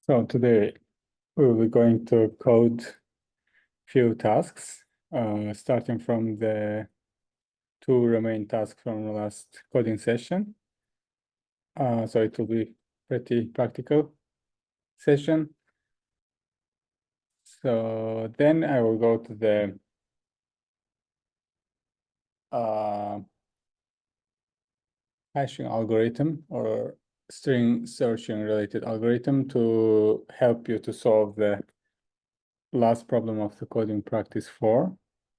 So today we will be going to code few tasks, starting from the two remaining tasks from the last coding session. So it will be pretty practical session. So then I will go to the hashing algorithm or string searching related algorithm to help you to solve the last problem of the coding practice 4.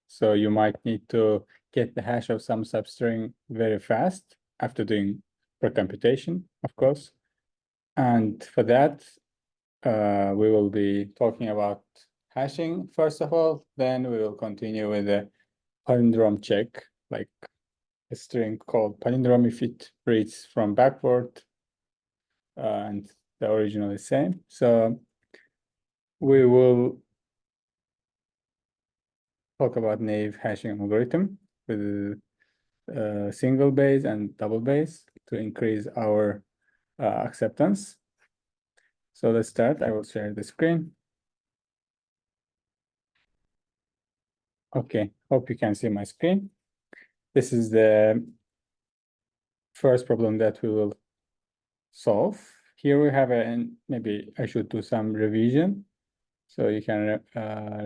So you might need to get the hash of some substring very fast after doing pre-computation, of course. And for that, we will be talking about hashing first of all, then we will continue with the palindrome check, like a string called palindrome if it reads from backward, and the original is same. So we will talk about naive hashing algorithm with single base and double base to increase our acceptance. So let's start. I will share the screen. Okay, hope you can see my screen. This is the first problem that we will solve. Here we have and maybe I should do some revision so you can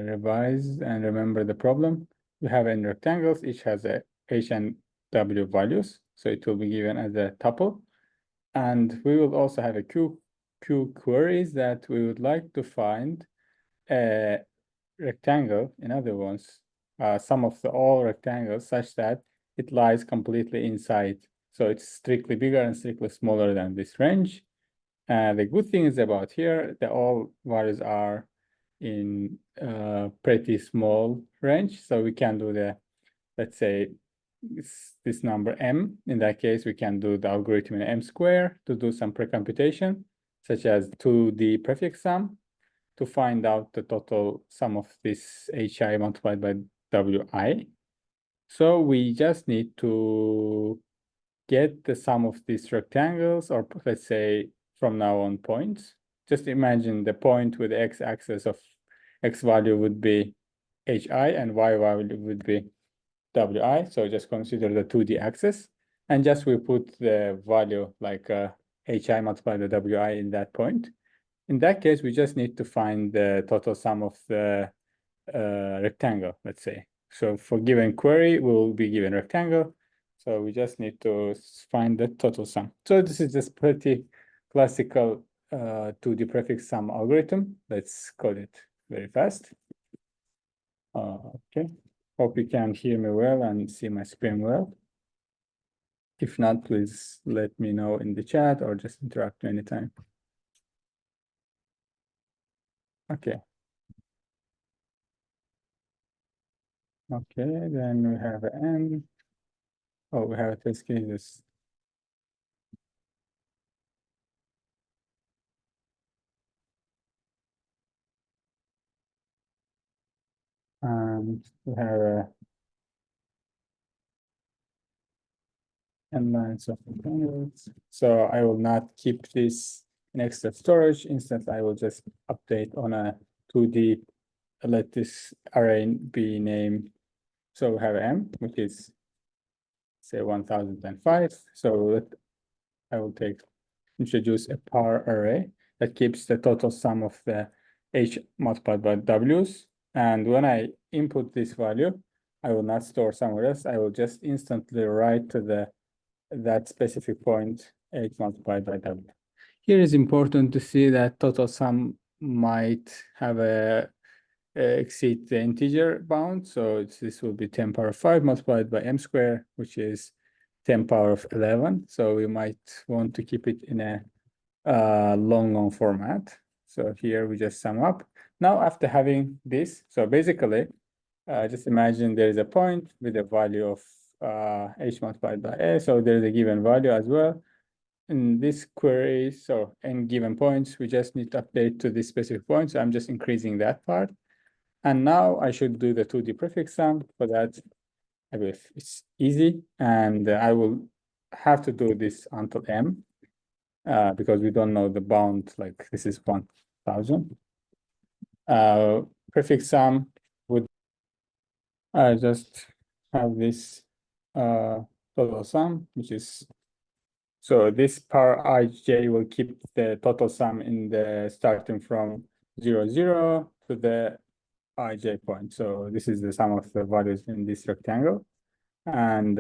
revise and remember the problem. We have n rectangles, each has a h and w values, so it will be given as a tuple. And we will also have a Q queries that we would like to find a rectangle, in other words, sum of all rectangles such that it lies completely inside. So it's strictly bigger and strictly smaller than this range. The good thing is about here, that all values are in pretty small range. So we can do the, let's say, this number m. In that case, we can do the algorithm in m square to do some pre-computation, such as 2D prefix sum, to find out the total sum of this hi multiplied by wi. So we just need to get the sum of these rectangles, or let's say from now on points. Just imagine the point with the x-axis of x value would be hi and y value would be wi. So just consider the 2D axis, and just we put the value like hi multiplied by wi in that point. In that case, we just need to find the total sum of the rectangle, let's say. So for given query, we'll be given rectangle. So we just need to find the total sum. So this is just pretty classical 2D prefix sum algorithm. Let's code it very fast. Okay. Hope you can hear me well and see my screen well. If not, please let me know in the chat or just interact anytime. Okay. Okay, then we have n. Oh, we have test cases. And we have a n lines of rectangles. So I will not keep this in extra storage. Instead, I will just update on a 2D. Let this array be named. So we have m, which is say 1005. So I will introduce a power array that keeps the total sum of the h multiplied by w's. And when I input this value, I will not store somewhere else. I will just instantly write to that specific point h multiplied by w. Here is important to see that total sum might have exceed the integer bound. So this will be 10 power 5 multiplied by m squared, which is 10 power of 11. So we might want to keep it in a long format. So here we just sum up. Now after having this, so basically, just imagine there is a point with a value of h multiplied by a. So there is a given value as well. In this query, so n given points, we just need to update to this specific point. So I'm just increasing that part. And now I should do the 2D prefix sum. For that, it's easy. And I will have to do this until m. Because we don't know the bound, like this is 1. 1,000. Prefix sum would just have this total sum, which is, so this power ij will keep the total sum in the starting from 0, 0 to the ij point. So this is the sum of the values in this rectangle. And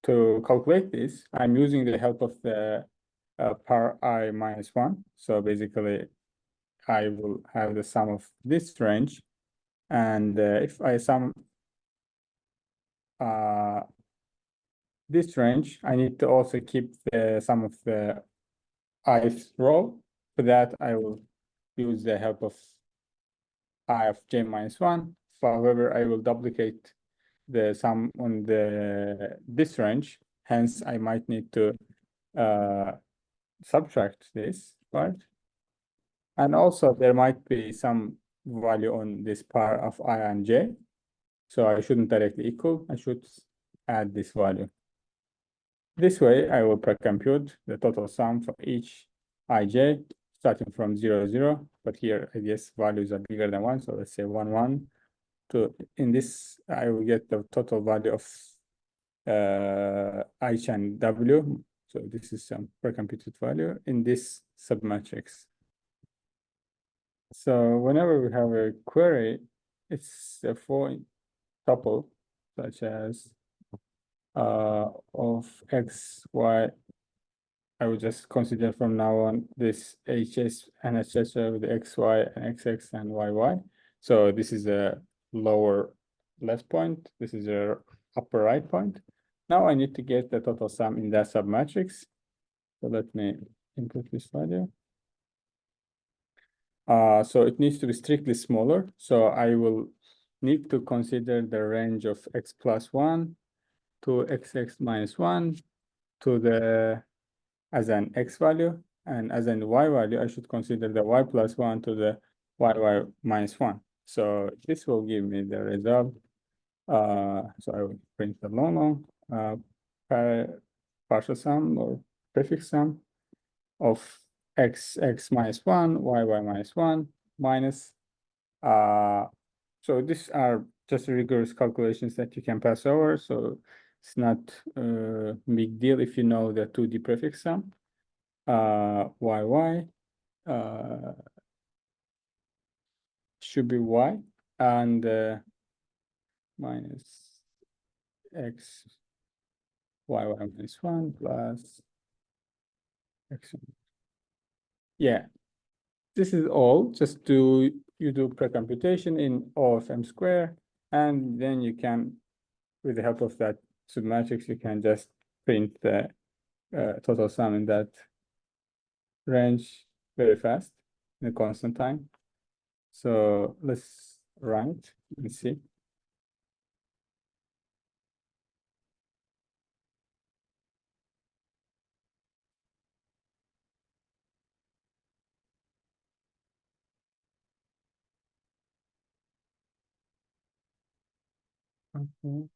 to calculate this, I'm using the help of the power I minus 1. So basically, I will have the sum of this range. And if I sum this range, I need to also keep the sum of the ith row. For that, I will use the help of I of j minus 1. However, I will duplicate the sum on this range. Hence, I might need to subtract this part. And also, there might be some value on this part of I and j. So I shouldn't directly equal. I should add this value. This way, I will pre-compute the total sum for each ij, starting from 0, 0. But here, I guess values are bigger than 1. So let's say 1, 1. In this, I will get the total value of h and w. So this is some pre-computed value in this submatrix. So whenever we have a query, it's a for tuple, such as of x, y. I would just consider from now on this hs and hs with the xy and xx and yy. So this is a lower left point. This is a upper right point. Now I need to get the total sum in that submatrix. So let me input this value. So it needs to be strictly smaller. So I will need to consider the range of x plus 1 to xx minus 1 to the as an x value, and as an y value, I should consider the y plus 1 to the y minus 1. So this will give me the result. So I will print the long partial sum or prefix sum of x minus 1, y minus 1 minus. So these are just rigorous calculations that you can pass over. So it's not a big deal if you know the 2D prefix sum. yy should be y, and minus x y minus 1 plus x. Yeah, this is all. Just you do pre-computation in O of m square, and then you can, with the help of that submatrix, you can just print the total sum in that range very fast in a constant time. So let's run it and see. Okay.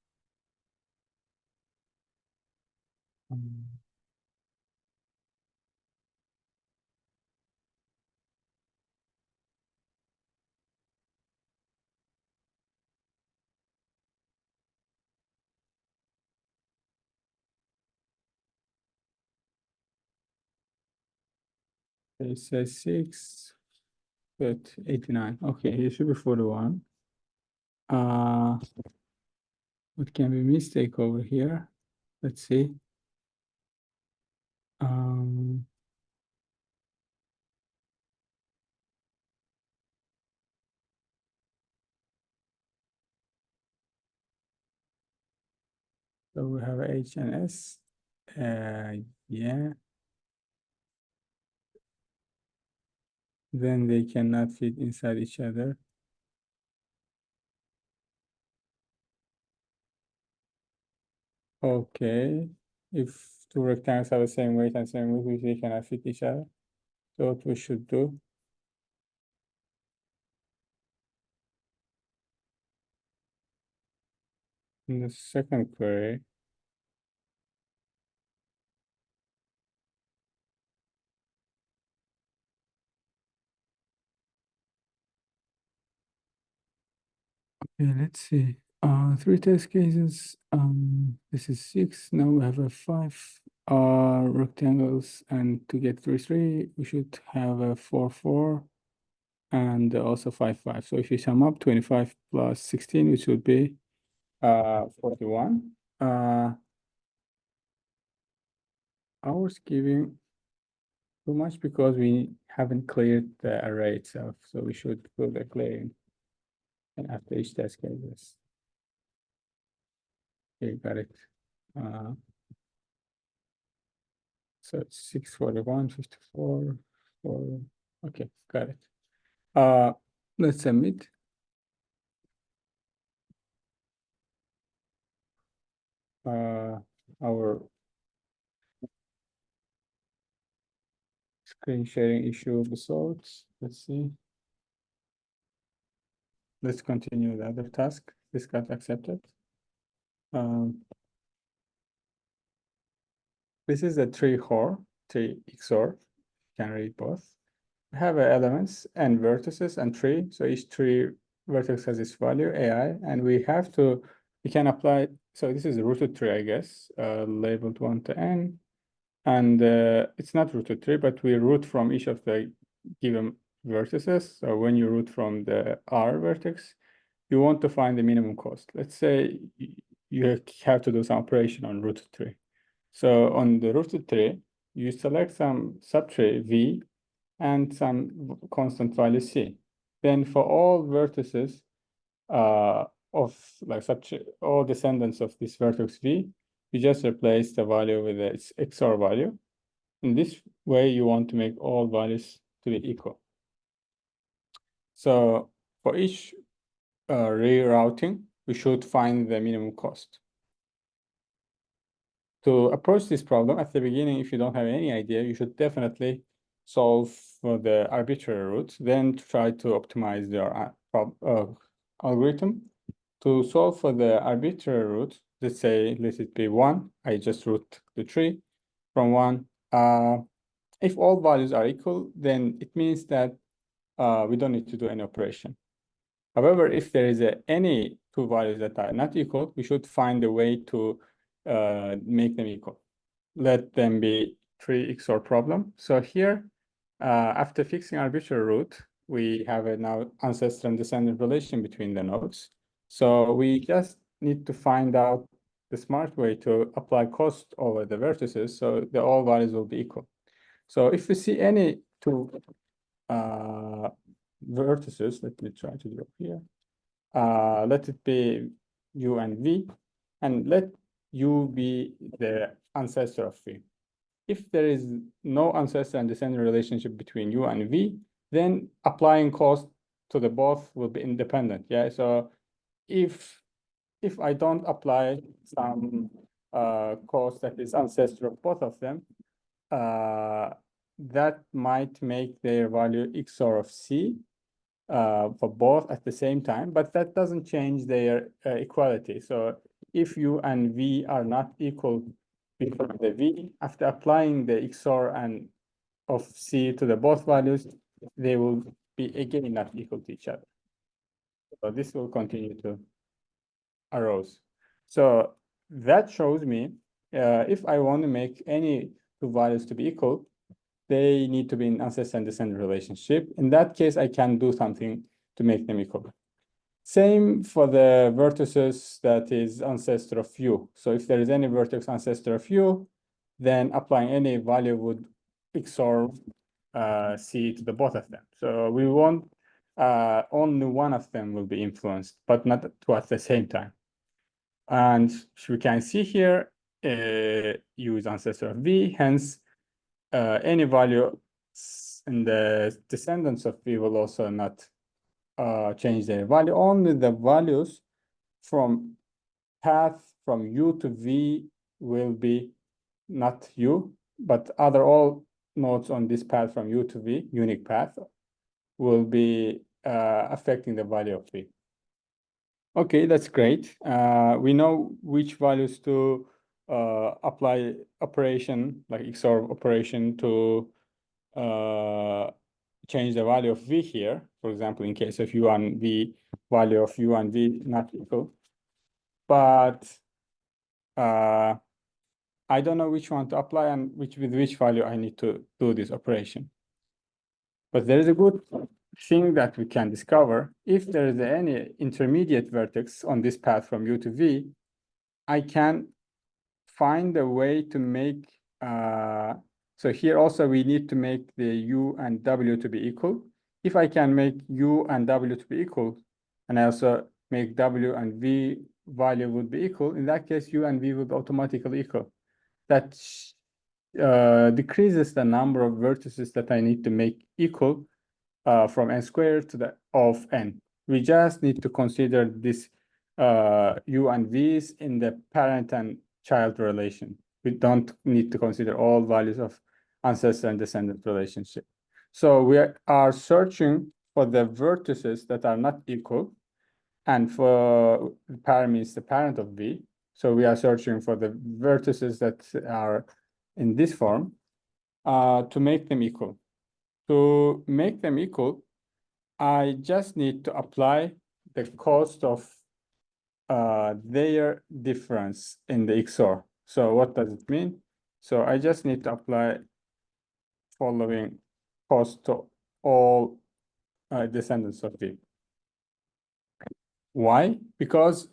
6, but 89. Okay, here should be 41. What can be mistake over here? Let's see. So we have H and S. Yeah. Then they cannot fit inside each other. Okay. If two rectangles have the same weight and same width, they cannot fit each other. So what we should do? In the second query, Okay, let's see. Three test cases. This is 6. Now we have a 5 rectangles, and to get 3, we should have a 4, and also 5. So if you sum up 25 plus 16, which would be 41. Ours giving too much because we haven't cleared the array itself. So we should do the clearing and after each test cases. Okay, got it. So it's 641, 54, 4. Okay, got it. Let's submit. Our screen sharing issue resolved. Let's see. Let's continue the other task. This got accepted. This is a tree XOR. Can read both. We have elements and vertices and tree. So each tree vertex has its value, AI, and we can apply. So this is a rooted tree, I guess, labeled 1 to n. And it's not rooted tree, but we root from each of the given vertices. So when you root from the R vertex, you want to find the minimum cost. Let's say you have to do some operation on rooted tree. So on the rooted tree, you select some subtree V and some constant value C. Then for all vertices of like all descendants of this vertex V, you just replace the value with its XOR value. In this way, you want to make all values to be equal. So for each rerouting, we should find the minimum cost. To approach this problem at the beginning, if you don't have any idea, you should definitely solve for the arbitrary root, then try to optimize your algorithm. To solve for the arbitrary root, let's say let it be 1. I just root the tree from 1. If all values are equal, then it means that we don't need to do any operation. However, if there is any two values that are not equal, we should find a way to make them equal. Let them be 3 XOR problem. So here, after fixing arbitrary root, we have a now ancestor and descendant relation between the nodes. So we just need to find out the smart way to apply cost over the vertices, so the all values will be equal. So if we see any two vertices, let me try to do it here. Let it be U and V, and let U be the ancestor of V. If there is no ancestor and descendant relationship between U and V, then applying cost to the both will be independent. Yeah. So if I don't apply some cost that is ancestor of both of them, that might make their value XOR of C for both at the same time, but that doesn't change their equality. So if U and V are not equal before the V, after applying the XOR and of C to the both values, they will be again not equal to each other. So this will continue to arise. So that shows me if I want to make any two values to be equal, they need to be in ancestor and descendant relationship. In that case, I can do something to make them equal. Same for the vertices that is ancestor of U. So if there is any vertex ancestor of U, then applying any value would XOR C to the both of them. So we want only one of them will be influenced, but not two at the same time. And we can see here, U is ancestor of V, hence any value in the descendants of V will also not change their value. Only the values from path from U to V will be not U, but all nodes on this path from U to V, unique path, will be affecting the value of V. Okay, that's great. We know which values to apply operation, like XOR operation to change the value of v here, for example, in case of u and v, value of u and v not equal, but I don't know which one to apply and with which value I need to do this operation. But there is a good thing that we can discover. If there is any intermediate vertex on this path from u to v, I can find a way to make, so here also we need to make the u and w to be equal. If I can make u and w to be equal, and I also make w and v value would be equal, in that case, u and v would automatically equal. That decreases the number of vertices that I need to make equal from n squared to the of n. We just need to consider this u and v's in the parent and child relation. We don't need to consider all values of ancestor and descendant relationship. So we are searching for the vertices that are not equal, and for par means the parent of v. So we are searching for the vertices that are in this form to make them equal. To make them equal, I just need to apply the cost of their difference in the XOR. So what does it mean? So I just need to apply following cost to all descendants of V. Why? Because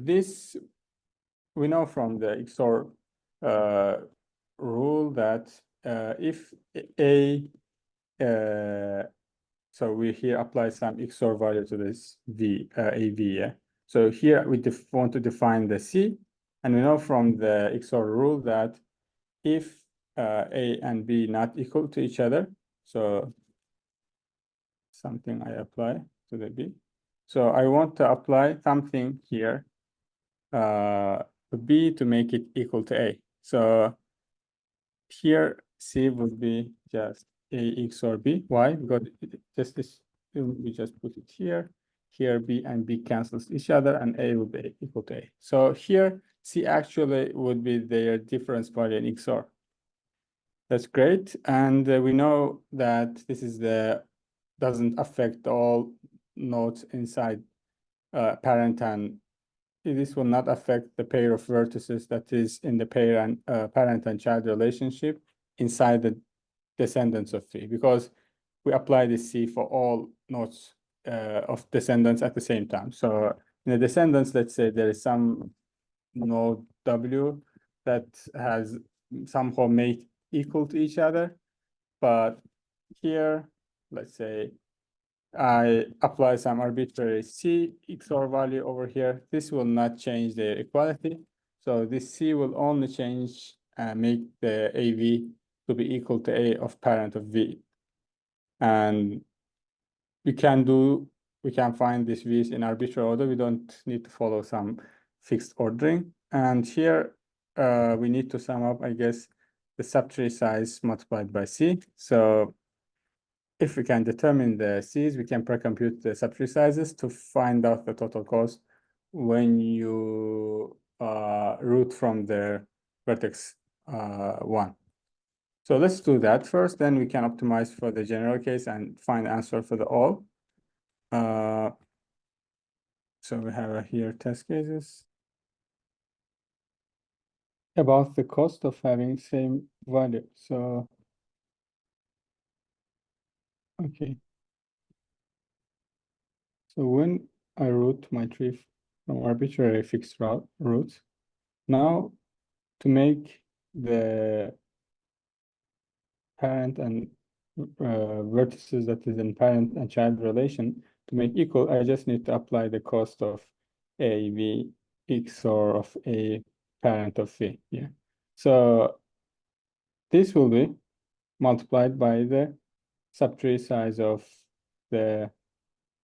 this, we know from the XOR rule that if a, so we here apply some XOR value to this V, AV, yeah? So here we want to define the C, and we know from the XOR rule that if A and B not equal to each other, so something I apply to the B. So I want to apply something here, B to make it equal to A. So here C would be just A XOR B. Why? Because just this, we just put it here. Here B and B cancels each other, and A will be equal to A. So here C actually would be their difference value in XOR. That's great, and we know that this is doesn't affect all nodes inside parent, and this will not affect the pair of vertices that is in the parent and child relationship inside the descendants of V, because we apply this C for all nodes of descendants at the same time. So in the descendants, let's say there is some node W that has somehow made equal to each other, but here, let's say I apply some arbitrary C XOR value over here. This will not change the equality. So this C will only change and make the AV to be equal to A of parent of V. And we can find these V's in arbitrary order. We don't need to follow some fixed ordering. And here we need to sum up, I guess, the subtree size multiplied by C. So if we can determine the C's, we can pre-compute the subtree sizes to find out the total cost when you root from the vertex 1. So let's do that first, then we can optimize for the general case and find answer for the all. So we have here test cases about the cost of having same value. So, okay. So when I route my tree from arbitrary fixed routes, now to make the parent and vertices that is in parent and child relation to make equal, I just need to apply the cost of A, V, XOR of A parent of V. Yeah. So this will be multiplied by the subtree size of the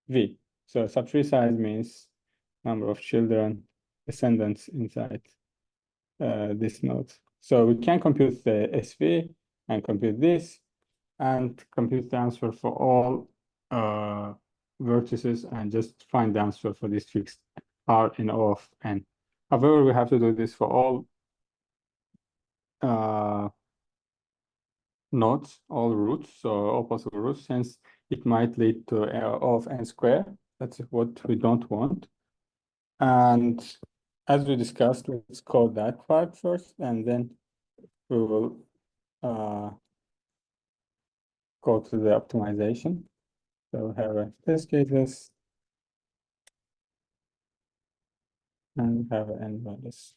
V. So subtree size means number of children, descendants inside this node. So we can compute the SV and compute this and compute the answer for all vertices and just find the answer for this fixed R in O of N. However, we have to do this for all nodes, all roots, so all possible roots, since it might lead to O of n square. That's what we don't want. And as we discussed, let's code that part first, and then we will go to the optimization. So we have a test cases and we have an end values.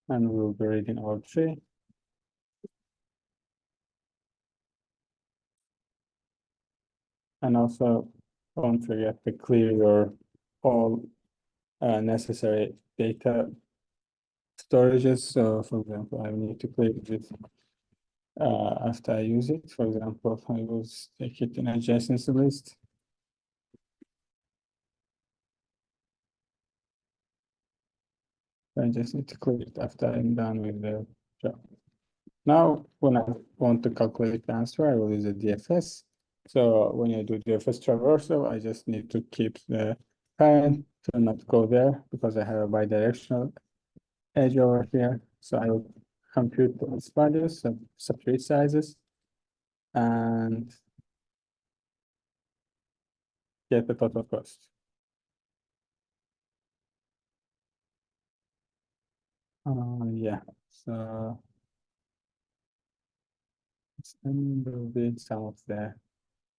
And we'll be reading all three. And also don't forget to clear your all necessary data storages. So for example, I need to clear this after I use it. For example, I will take it in adjacency list. I just need to clear it after I'm done with the job. Now, when I want to calculate the answer, I will use a DFS. So when I do DFS traversal, I just need to keep the parent to not go there because I have a bidirectional edge over here. So I will compute those values, subtree sizes, and get the total cost. Yeah, so then will be some of the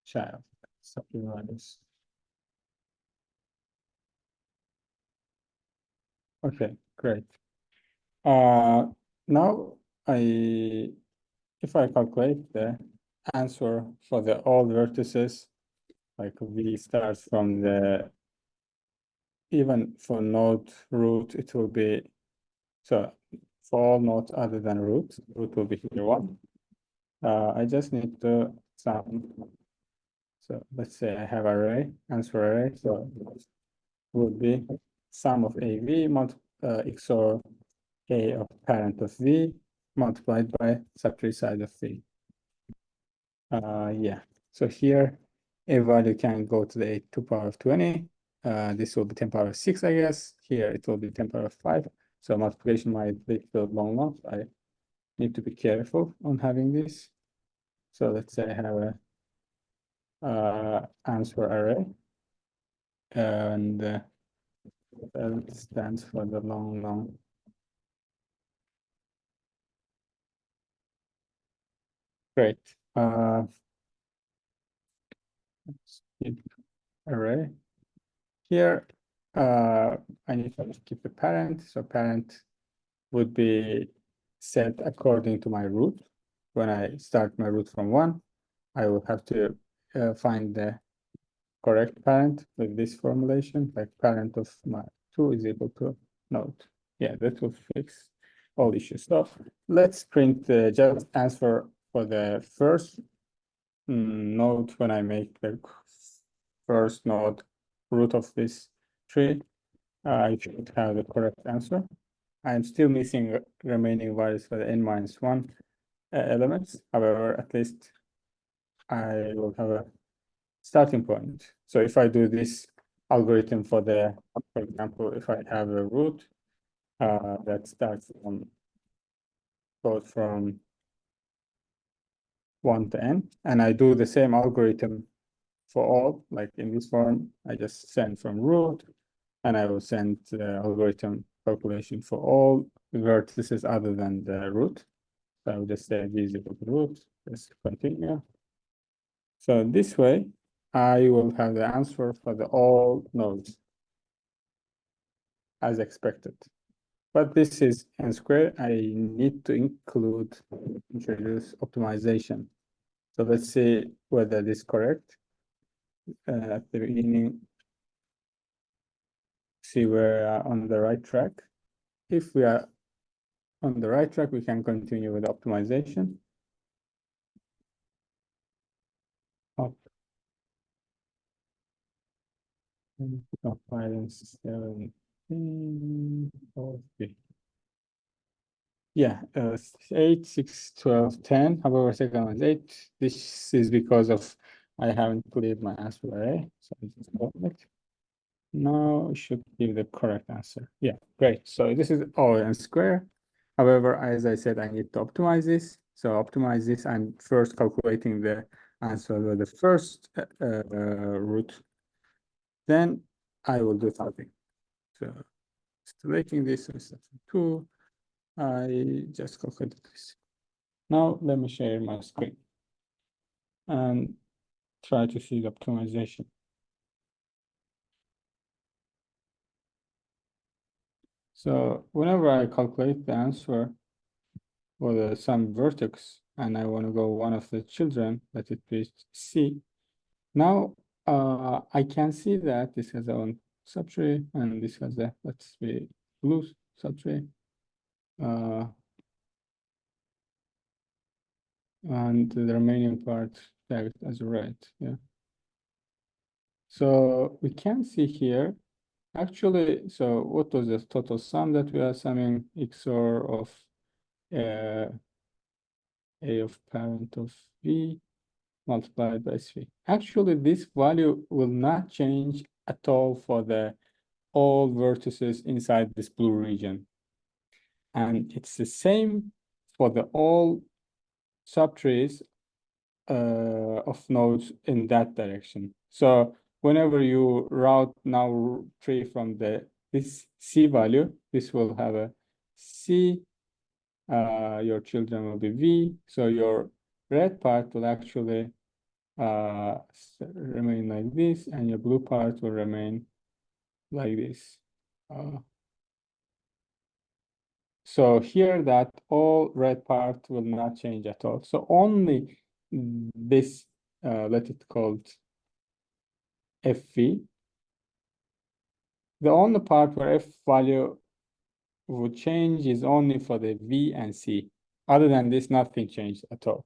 child subtree values. Okay, great. Now if I calculate the answer for the all vertices, like we start from the, even for node root, it will be, so for all nodes other than root will be here one. I just need to sum. So let's say I have array, answer array, so it would be sum of AV XOR A of parent of V multiplied by subtree size of V. Yeah, so here a value can go to the 2 power of 20. This will be 10 power of 6, I guess. Here it will be 10 power of 5. So multiplication might lead to long ones. I need to be careful on having this. So let's say I have a answer array, and that stands for the long. Great. Array. Here, I need to keep a parent. So parent would be set according to my root. When I start my root from 1, I will have to find the correct parent with this formulation, like parent of my 2 is equal to node. Yeah, that will fix all issues. So let's print the just answer for the first node when I make the first node root of this tree. I should have the correct answer. I'm still missing remaining values for the n-1 elements. However, at least I will have a starting point. So if I do this algorithm for example, if I have a root that starts goes from 1 to n, and I do the same algorithm for all, like in this form, I just send from root, and I will send the algorithm calculation for all vertices other than the root. So I will just say v is equal to root, just continue. So this way, I will have the answer for the all nodes as expected. But this is n squared. I need to introduce optimization. So let's see whether this is correct. At the beginning, see we're on the right track. If we are on the right track, we can continue with optimization. Up. Compiling 17. Okay. Yeah, 8, 6, 12, 10. However, second one is 8. This is because of I haven't cleared my answer array. So I just got it. Now it should give the correct answer. Yeah, great. So this is all n square. However, as I said, I need to optimize this. So optimize this. I'm first calculating the answer with the first root. Then I will do something. So selecting this instead of 2, I just calculated this. Now let me share my screen and try to see the optimization. So whenever I calculate the answer for some vertex and I want to go one of the children, let it be C. Now I can see that this has own subtree and this has a, let's be blue subtree. And the remaining part tagged as red, yeah. So we can see here, actually, so what was the total sum that we are summing? XOR of A of parent of V multiplied by SV. Actually, this value will not change at all for the all vertices inside this blue region. And it's the same for the all subtrees of nodes in that direction. So whenever you route now tree from this C value, this will have a C, your children will be V, so your red part will actually remain like this, and your blue part will remain like this. So here that all red part will not change at all. So only this, let it called FV. The only part where F value would change is only for the V and C. Other than this, nothing changed at all.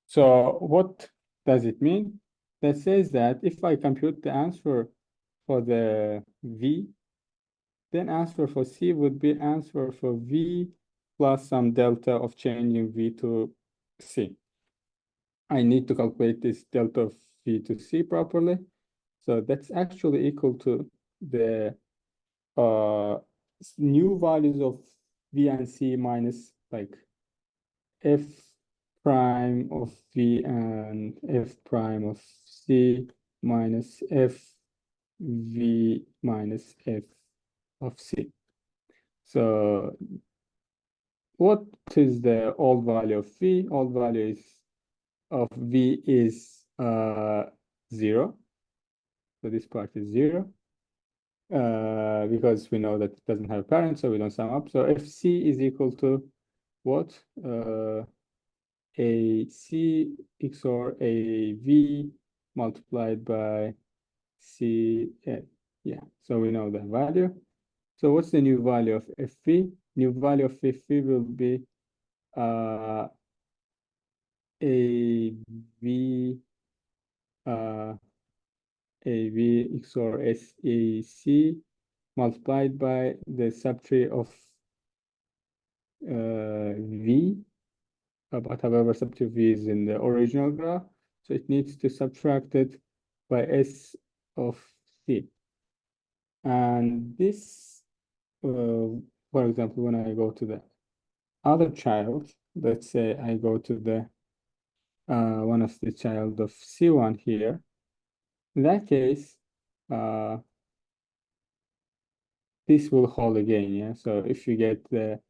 So what does it mean? That says that if I compute the answer for the V, then answer for C would be answer for V plus some delta of changing V to C. I need to calculate this delta of V to C properly. So that's actually equal to the new values of V and C minus like F prime of V and F prime of C minus F V minus F of C. So what is the old value of V? Old value of V is 0. So this part is 0. Because we know that it doesn't have a parent, so we don't sum up. So FC is equal to what? AC XOR AV multiplied by C. Yeah, so we know the value. So what's the new value of FV? New value of FV will be AV AV XOR SAC multiplied by the subtree of V, but however subtree V is in the original graph, so it needs to subtract it by S of C. And this, for example, when I go to the other child, let's say I go to the one of the child of C1 here, in that case, this will hold again, yeah? So if you get the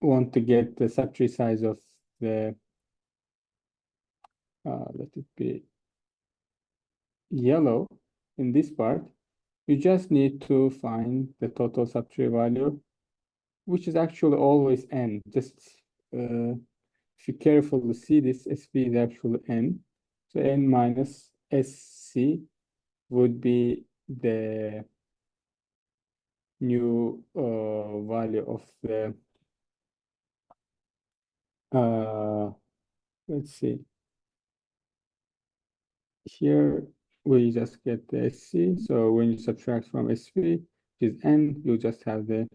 want to get the subtree size of the let it be yellow in this part, you just need to find the total subtree value, which is actually always n. Just if you carefully see this, SV is actually n. So n minus SC would be the new value of the let's see. Here we just get the SC. So when you subtract from SV, which is n, you just have the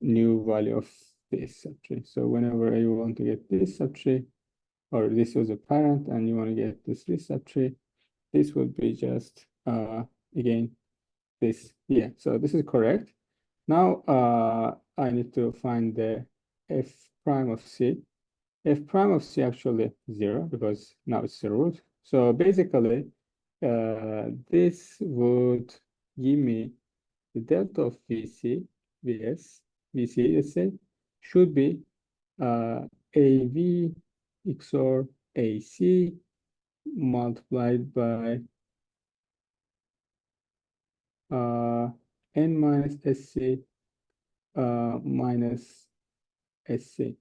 new value of this subtree. So whenever you want to get this subtree, or this was a parent and you want to get this subtree, this would be just again this. Yeah, so this is correct. Now I need to find the f prime of c. F prime of c actually 0 because now it's a root. So basically this would give me the delta of VC, VS, VC, let's say, should be AV XOR AC multiplied by N minus SC minus SC.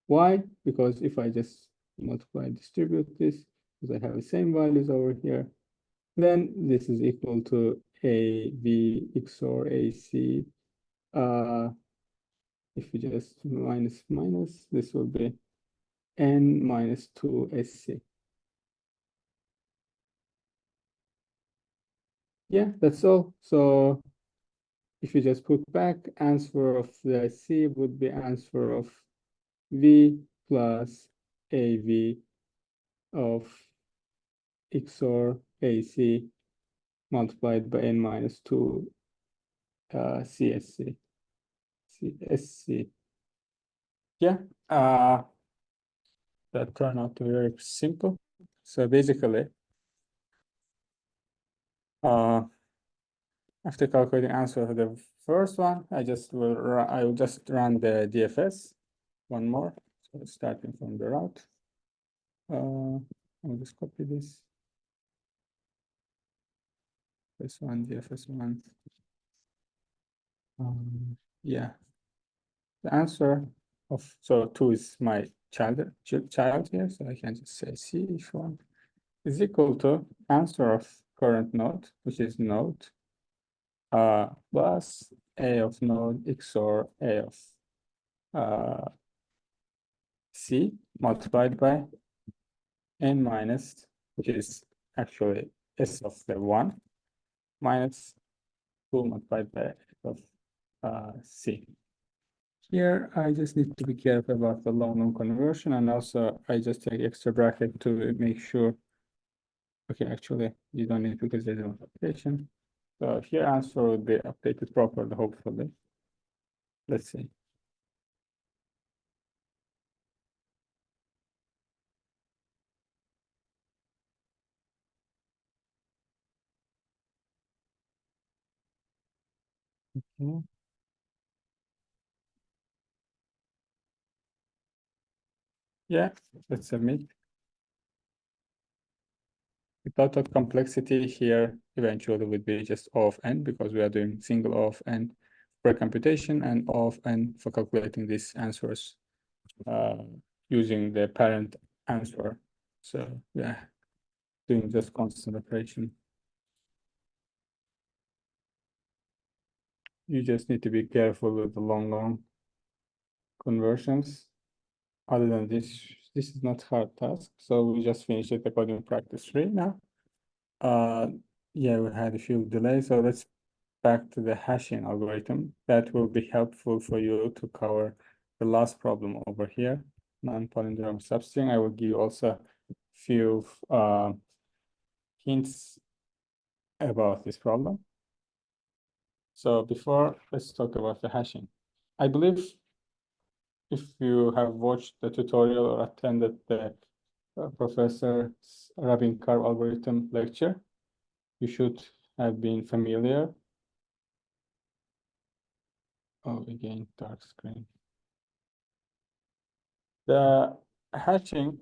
Why? Because if I just multiply and distribute this, because I have the same values over here, then this is equal to AV XOR AC. If we just minus minus, this will be N minus 2 SC. Yeah, that's all. So if you just put back, answer of the C would be answer of V plus AV of XOR AC multiplied by N minus 2 CSC. CSC. Yeah, that turned out to be very simple. So basically, after calculating answer for the first one, I will just run the DFS one more. So starting from the route, I'll just copy this. This one, DFS one. Yeah, the answer of so 2 is my child here, so I can just say C if you want, is equal to answer of current node, which is node plus A of node XOR A of C multiplied by N minus, which is actually S of the 1 minus 2 multiplied by F of C. Here, I just need to be careful about the long conversion, and also I just take extra bracket to make sure. Okay, actually, you don't need because there's no application. So here answer would be updated properly, hopefully. Let's see. Okay. Yeah, let's submit. The total complexity here eventually would be just O of n because we are doing single O of n for computation and O of n for calculating these answers using the parent answer. So yeah, doing just constant operation. You just need to be careful with the long conversions. Other than this is not hard task. So we just finished it according to practice 3 now. Yeah, we had a few delays. So let's back to the hashing algorithm. That will be helpful for you to cover the last problem over here, non-palindromic substring. I will give you also a few hints about this problem. So before, let's talk about the hashing. I believe if you have watched the tutorial or attended the Professor Rabin curve algorithm lecture, you should have been familiar. Oh, again, dark screen. The hashing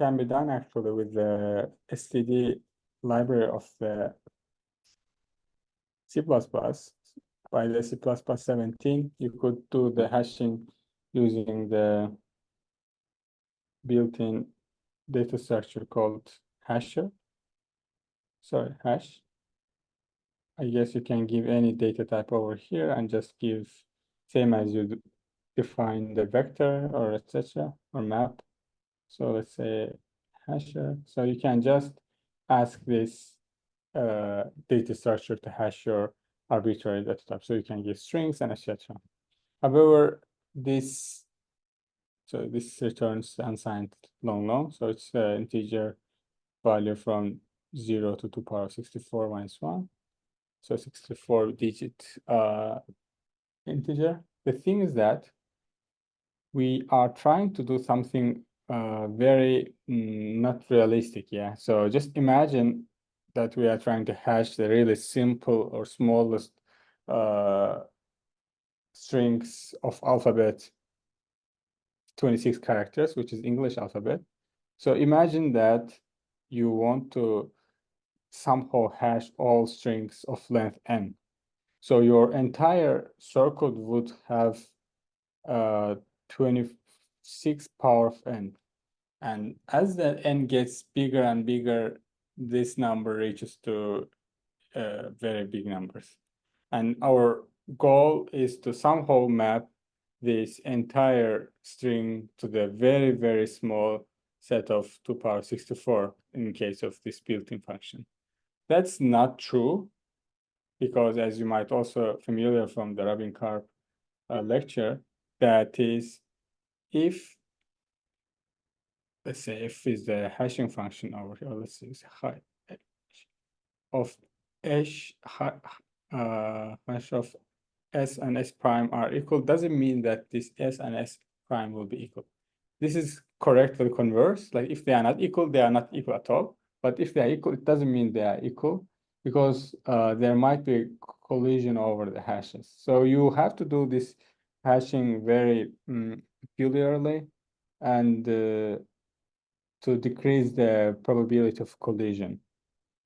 can be done actually with the std library of the C++. By the C++ 17, you could do the hashing using the built-in data structure called hasher. Sorry, hash. I guess you can give any data type over here and just give same as you define the vector or etc. or map. So let's say hasher. So you can just ask this data structure to hash your arbitrary data type. So you can give strings and etc. However, this returns unsigned long. So it's an integer value from 0 to 2 power 64 minus 1. So 64 digit integer. The thing is that we are trying to do something very not realistic. Yeah. So just imagine that we are trying to hash the really simple or smallest strings of alphabet 26 characters, which is English alphabet. So imagine that you want to somehow hash all strings of length n. So your entire circuit would have 26 power of n. And as the n gets bigger and bigger, this number reaches to very big numbers. And our goal is to somehow map this entire string to the very, very small set of 2 power 64 in case of this built-in function. That's not true, because as you might also familiar from the Rabin Karp lecture, that is, if, let's say, f is the hashing function over here, let's say it's of hash of s and s prime are equal, doesn't mean that this s and s prime will be equal. This is correct for the converse. Like if they are not equal, they are not equal at all. But if they are equal, it doesn't mean they are equal, because there might be collision over the hashes. So you have to do this hashing very peculiarly and to decrease the probability of collision.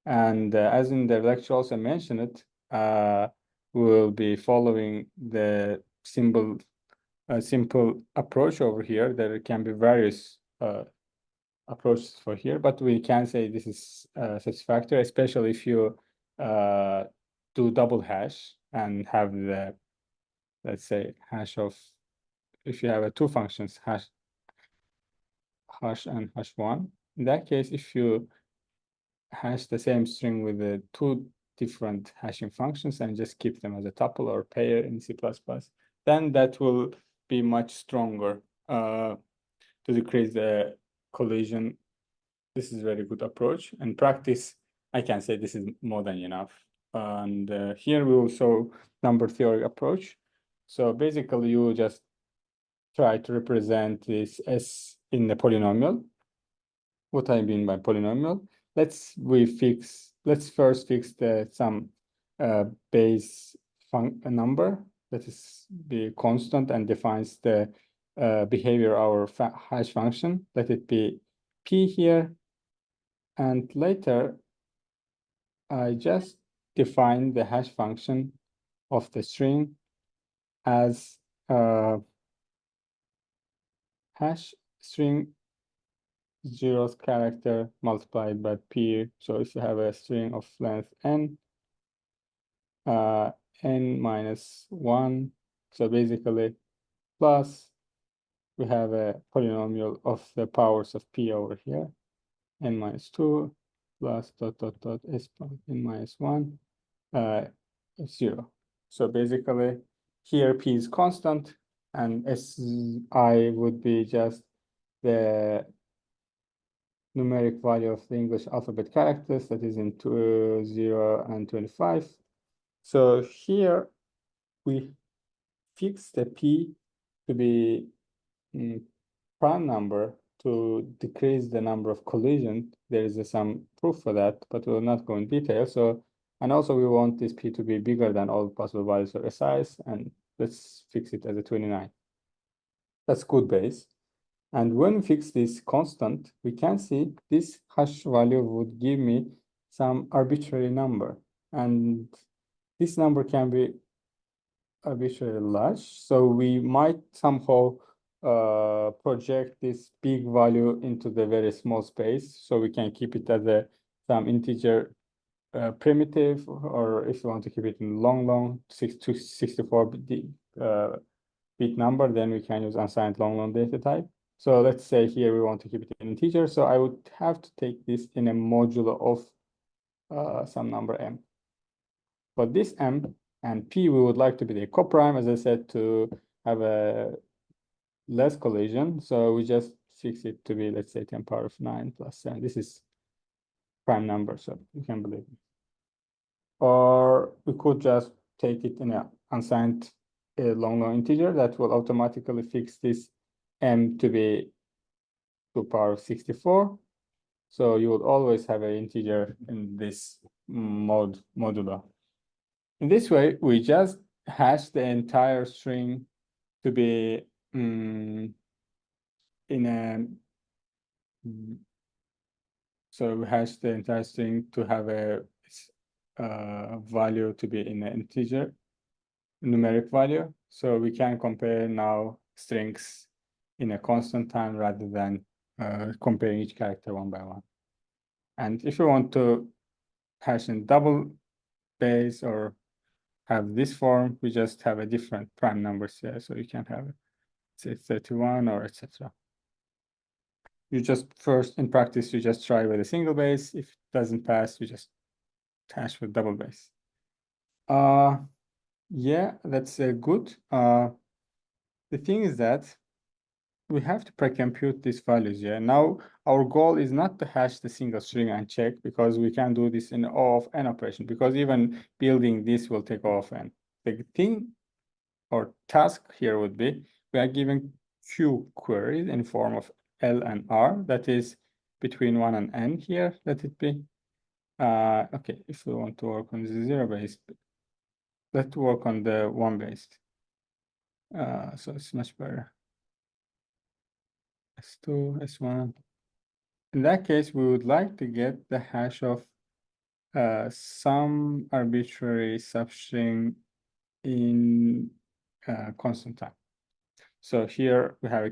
And as in the lecture also mentioned it, we'll be following the simple approach over here. There can be various approaches for here, but we can say this is satisfactory, especially if you do double hash and have the, let's say, hash of, if you have two functions, hash and hash one. In that case, if you hash the same string with the two different hashing functions and just keep them as a tuple or pair in C++, then that will be much stronger to decrease the collision. This is a very good approach. In practice, I can say this is more than enough. And here we will show number theory approach. So basically, you just try to represent this S in the polynomial. What I mean by polynomial? Let's first fix some base number that is the constant and defines the behavior of our hash function. Let it be p here, and later I just define the hash function of the string as hash string 0th character multiplied by p. So if you have a string of length n, n minus 1, so basically plus we have a polynomial of the powers of p over here, n minus 2 plus dot s n minus 1 0. So basically here p is constant and si would be just the numeric value of the English alphabet characters, that is in 0 and 25. So here we fix the p to be prime number to decrease the number of collision. There is some proof for that, but we'll not go in detail. So, and also we want this p to be bigger than all possible values of size, and let's fix it as a 29. That's good base. And when we fix this constant, we can see this hash value would give me some arbitrary number. And this number can be arbitrarily large. So we might somehow project this big value into the very small space. So we can keep it as some integer primitive, or if you want to keep it in long 64 bit number, then we can use unsigned long data type. So let's say here we want to keep it in integer. So I would have to take this in a modulo of some number m. But this m And P, we would like to be the coprime, as I said, to have a less collision. So we just fix it to be, let's say, 10 power of 9 plus 7. This is prime number, so you can believe it. Or we could just take it in a unsigned long integer that will automatically fix this M to be 2 power of 64. So you would always have an integer in this modulo. In this way, we just hash the entire string to be in a, so we hash the entire string to have a value to be in an integer, numeric value. So we can compare now strings in a constant time rather than comparing each character one by one. And if you want to hash in double base or have this form, we just have a different prime numbers here. So you can have, say, 31 or etc. You just first, in practice, you just try with a single base. If it doesn't pass, you just hash with double base. Yeah, that's good. The thing is that we have to pre-compute these values. Yeah. Now our goal is not to hash the single string and check, because we can do this in O of n operation, because even building this will take O of n. The thing or task here would be, we are given Q queries in form of L and R, that is between 1 and n here, let it be. Okay, if we want to work on the 0 based, let's work on the 1 based. So it's much better. S2, S1. In that case, we would like to get the hash of some arbitrary substring in constant time. So here we have a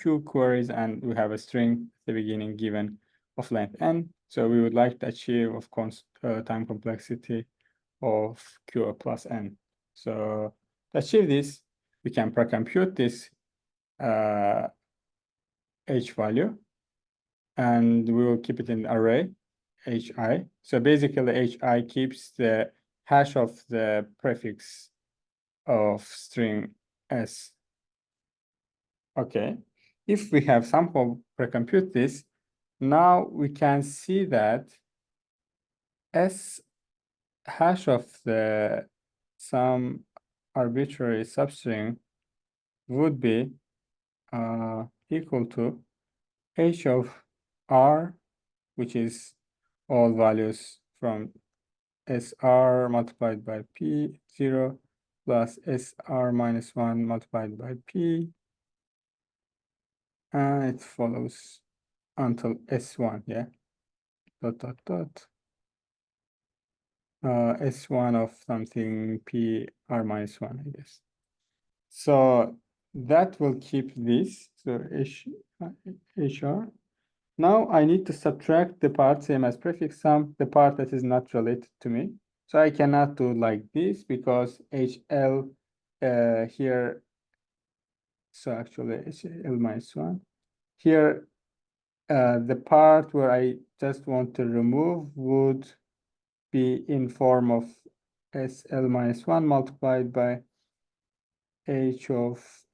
Q queries and we have a string at the beginning given of length n. So we would like to achieve of time complexity of Q plus n. So to achieve this, we can pre-compute this H value, and we will keep it in array HI. So basically HI keeps the hash of the prefix of string S. Okay, if we have somehow pre-compute this, now we can see that S hash of the some arbitrary substring would be equal to H of R, which is all values from SR multiplied by P0 plus SR minus 1 multiplied by P. And it follows until S1, yeah, S1 of something PR minus 1, I guess. So that will keep this, so HR. Now I need to subtract the part same as prefix sum, the part that is not related to me. So I cannot do like this because HL here, so actually HL minus 1. Here, the part where I just want to remove would be in form of SL minus 1 multiplied by H of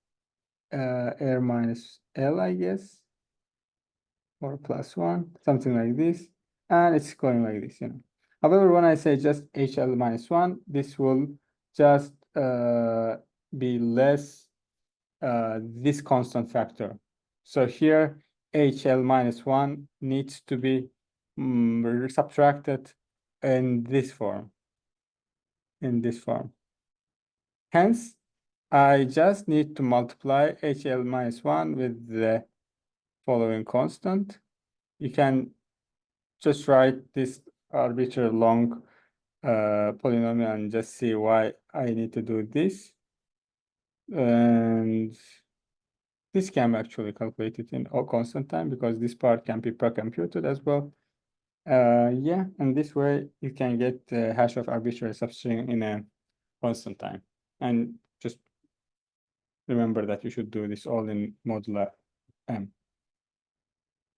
R minus L, I guess, or plus 1, something like this. And it's going like this, you know. However, when I say just HL minus 1, this will just be less this constant factor. So here, HL minus 1 needs to be subtracted in this form. Hence, I just need to multiply HL minus 1 with the following constant. You can just write this arbitrary long polynomial and just see why I need to do this. And this can be actually calculated in all constant time because this part can be pre-computed as well. Yeah, and this way you can get the hash of arbitrary substring in a constant time. And just remember that you should do this all in modulo M.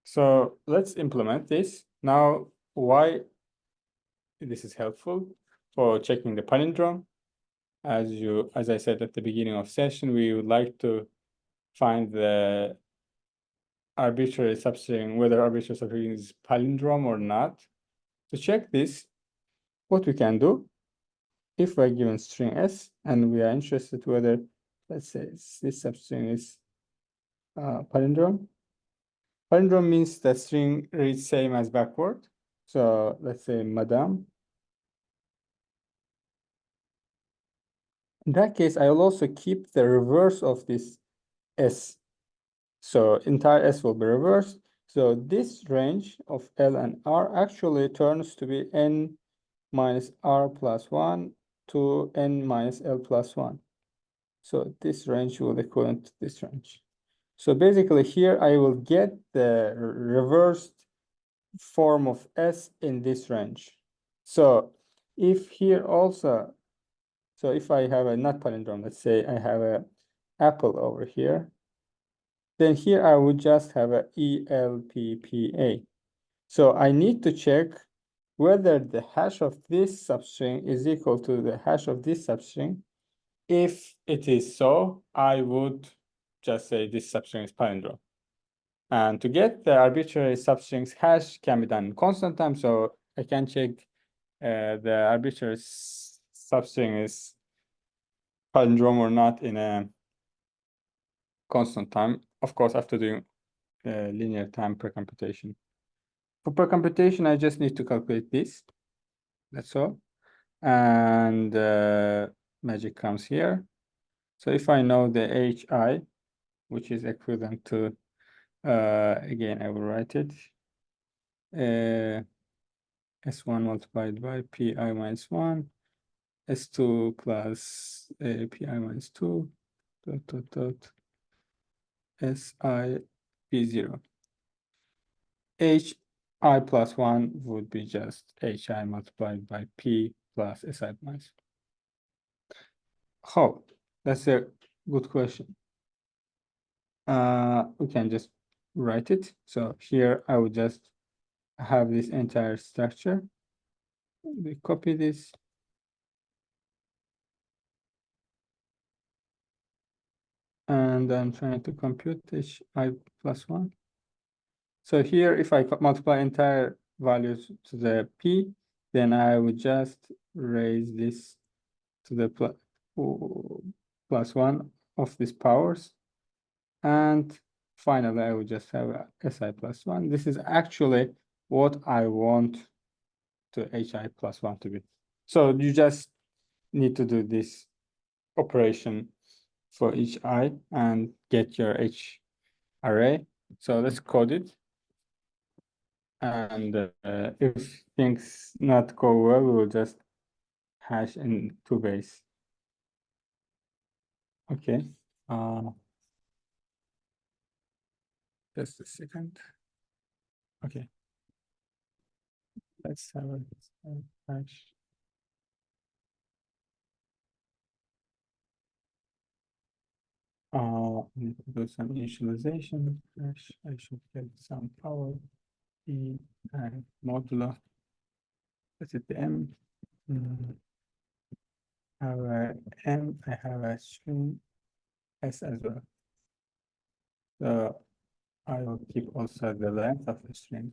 So let's implement this. Now, why this is helpful for checking the palindrome. as I said at the beginning of session, we would like to find the arbitrary substring, whether arbitrary substring is palindrome or not. To check this, what we can do, if we're given string S and we are interested whether, let's say, this substring is palindrome. Palindrome means that string reads same as backward. So let's say madame. In that case, I will also keep the reverse of this S. So entire S will be reversed. So this range of L and R actually turns to be N minus R plus 1 to N minus L plus 1. So this range will equivalent to this range. So basically here I will get the reversed form of S in this range. So if here also, so if I have a not palindrome, let's say I have a apple over here, then here I would just have a ELPPA. So I need to check whether the hash of this substring is equal to the hash of this substring. If it is so, I would just say this substring is palindrome. And to get the arbitrary substrings hash can be done in constant time. So I can check the arbitrary substring is palindrome or not in a constant time. Of course, after doing linear time precomputation. For precomputation, I just need to calculate this. That's all. And magic comes here. So if I know the HI, which is equivalent to, again, I will write it. S1 multiplied by Pi minus 1, S2 plus Pi minus 2, Si P0. Hi plus 1 would be just Hi multiplied by P plus Si minus 1. How? That's a good question. We can just write it. So here I would just have this entire structure. We copy this. And I'm trying to compute Hi plus 1. So here, if I multiply entire values to the P, then I would just raise this to the plus 1 of these powers. And finally, I would just have a Si plus 1. This is actually what I want to Hi plus 1 to be. So you just need to do this operation for each I and get your H array. So let's code it. And if things not go well, we will just hash in 2 base. Okay. Just a second. Okay. Let's have a hash. Need to do some initialization. Hash. I should get some power. E and modulo. That's it. The M. Have a M. I have a string S as well. So I will keep also the length of the string.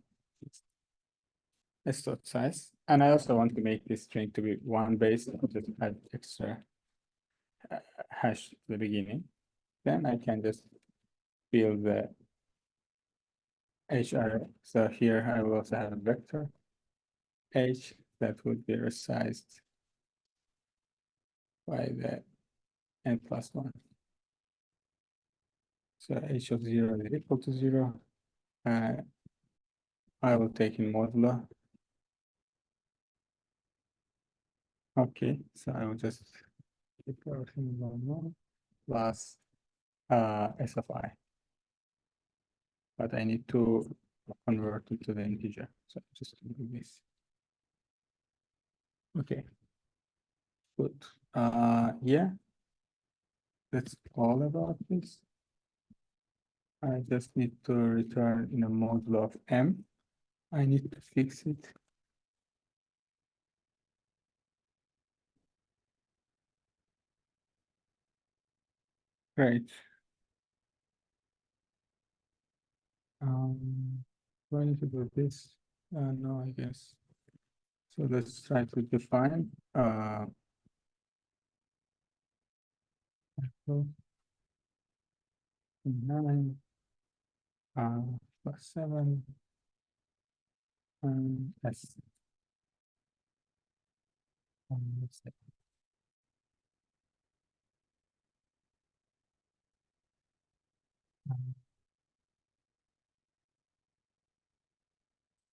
S dot size. And I also want to make this string to be 1 base, just add extra hash to the beginning. Then I can just build the H array. So here I will also have a vector H that would be resized by the n plus 1. So H of 0 is equal to 0. I will take in modulo. Okay, so I will just keep everything normal plus S of I. But I need to convert it to the integer. So just do this. Okay. Good. Yeah. That's all about this. I just need to return in a modulo of M. I need to fix it. Great. Do I need to do this? No, I guess. So let's try to define so 9 plus 7 and S. Let's see.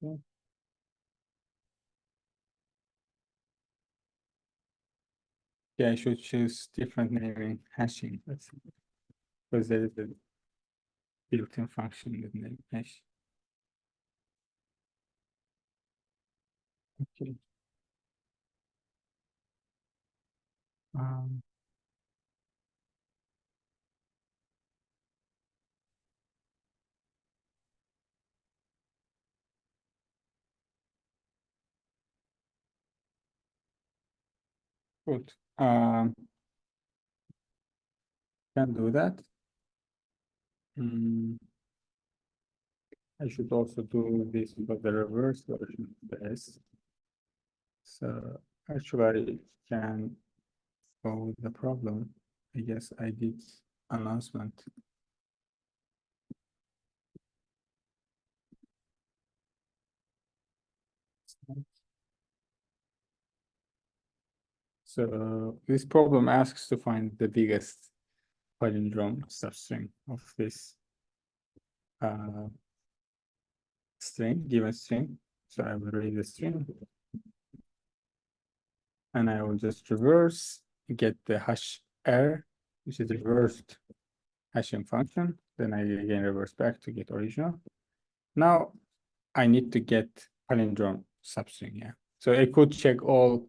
Yeah. Yeah, I should choose different naming hashing. Let's see. Because there is a built-in function with name hash. Okay. Um, good. Can do that. I should also do this with the reverse version of this. So actually I can go with the problem. I guess I did announcement. So this problem asks to find the biggest palindrome substring of this string, given string. So I will read the string and I will just reverse, get the hash r, which is the reversed hashing function. Then I again reverse back to get original. Now I need to get palindrome substring, yeah. So I could check all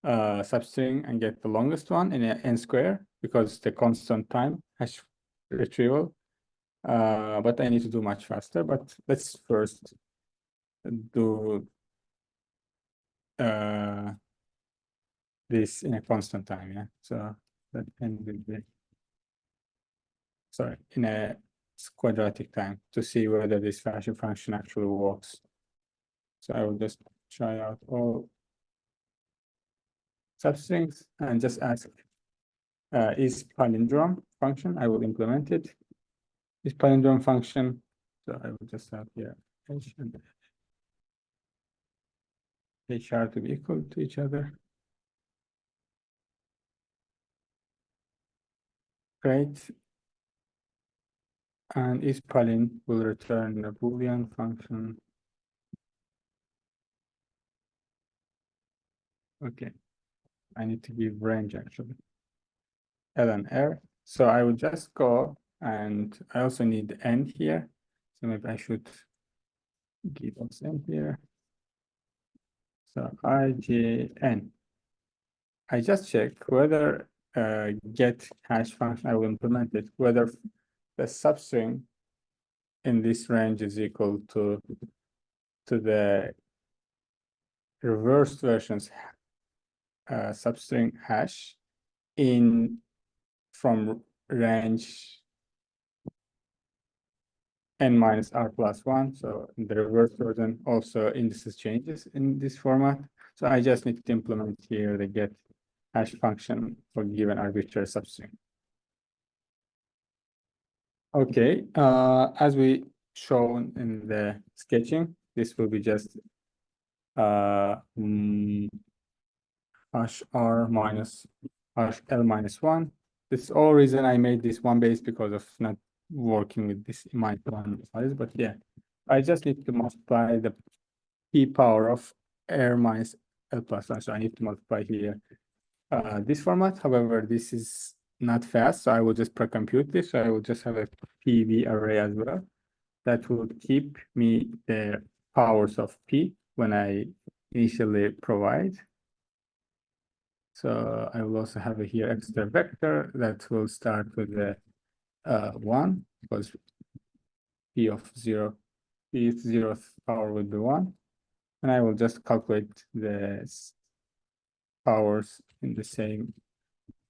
substring and get the longest one in a n square because the constant time hash retrieval. But I need to do much faster. But let's first do this in a constant time, yeah. So that n will be, sorry, in a quadratic time to see whether this hashing function actually works. So I will just try out all substrings and just ask is palindrome function. I will implement it. Is palindrome function. So I will just have here h and hr to be equal to each other. Great. And is palin will return a Boolean function. Okay. I need to give range actually. ln r. So I will just go and I also need n here. So maybe I should give us n here. So IJN. I just check whether get hash function, I will implement it, whether the substring in this range is equal to the reversed versions substring hash in from range n minus r plus 1. So in the reverse version also indices changes in this format. So I just need to implement here the get hash function for given arbitrary substring. Okay, as we shown in the sketching, this will be just hash r minus hash l minus 1. This is all reason I made this one base because of not working with this in my one size, but yeah, I just need to multiply the p power of r minus l plus 1. So I need to multiply here this format. However, this is not fast, so I will just pre-compute this. So I will just have a PV array as well. That will keep me the powers of P when I initially provide. So I will also have here extra vector that will start with the 1 because P of 0, P's 0th power will be 1. And I will just calculate the powers in the same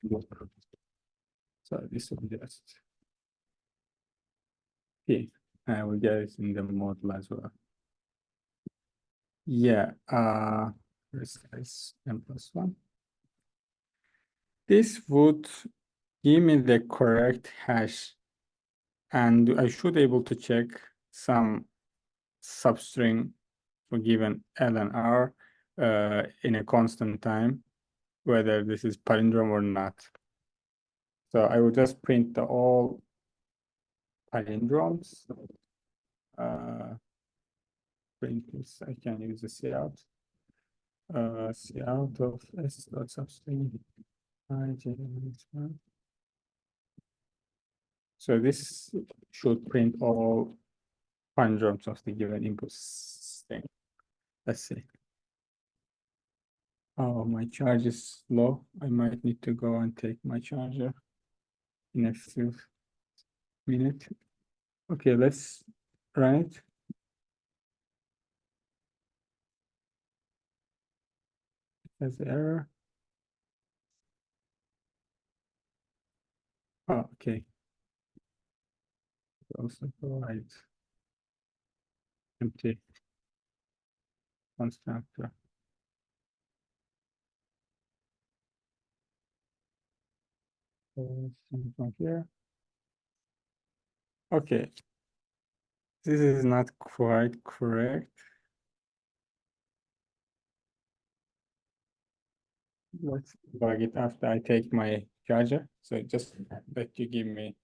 loop. So this will be just P. And we get it in the model as well. Yeah, this is n+1. This would give me the correct hash, and I should able to check some substring for given L and R in a constant time, whether this is palindrome or not. So I will just print the all palindromes. Print this, I can use the cout. Cout of s dot substring I. So this should print all palindromes of the given input string. Let's see. Oh, my charge is low. I might need to go and take my charger in a few minutes. Okay, let's run it. There's the error. Oh, okay. Also provide empty constructor. From here. Okay. This is not quite correct. Let's bug it after I take my charger. So just let you give me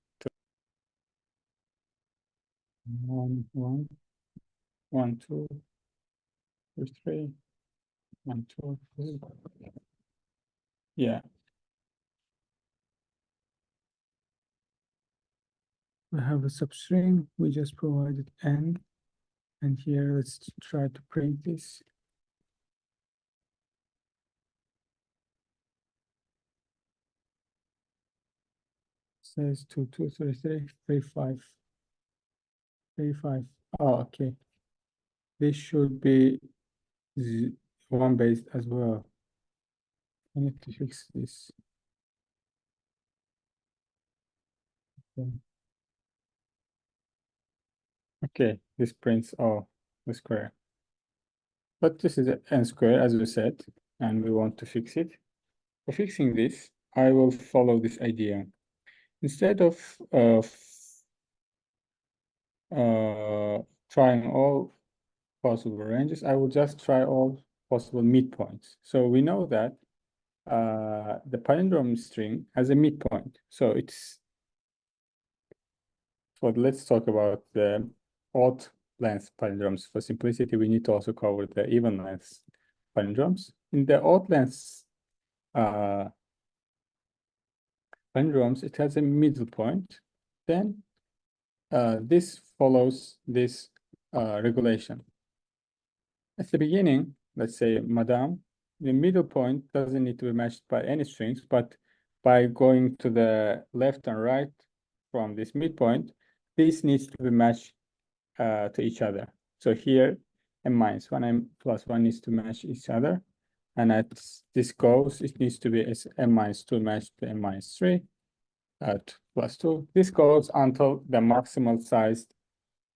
1, 1, 1, 2, 3, 1, 2, 3. Yeah. We have a substring. We just provided n, and here let's try to print this. Says 2, 2, 3, 3, 3, 5, 3, 5. Oh, okay. This should be one based as well. I need to fix this. Okay. Okay, this prints all the square. But this is n square, as we said, and we want to fix it. For fixing this, I will follow this idea. Instead of trying all possible ranges, I will just try all possible midpoints. So we know that the palindrome string has a midpoint. So it's, so let's talk about the odd length palindromes. For simplicity, we need to also cover the even length palindromes. In the odd length palindromes, it has a middle point. Then this follows this regulation. At the beginning, let's say Madame, the middle point doesn't need to be matched by any strings, but by going to the left and right from this midpoint, this needs to be matched to each other. So here, m-1 and m+1 needs to match each other. And as this goes, it needs to be m-2 matched to m-3 at +2. This goes until the maximal size,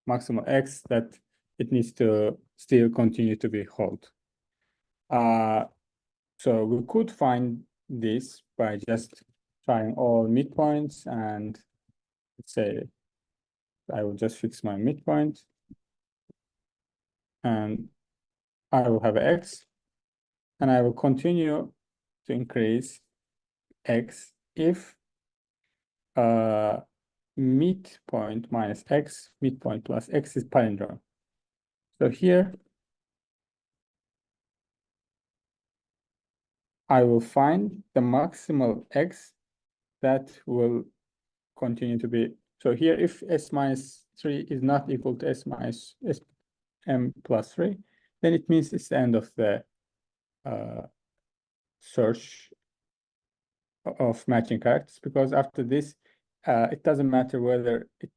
maximal x that it needs to still continue to be hold. So we could find this by just trying all midpoints, and let's say I will just fix my midpoint, and I will have x, and I will continue to increase x if midpoint minus x, midpoint plus x is palindrome. So here, I will find the maximal x that will continue to be. So here, if s minus 3 is not equal to s minus m+3, then it means it's the end of the search of matching characters, because after this, it doesn't matter whether it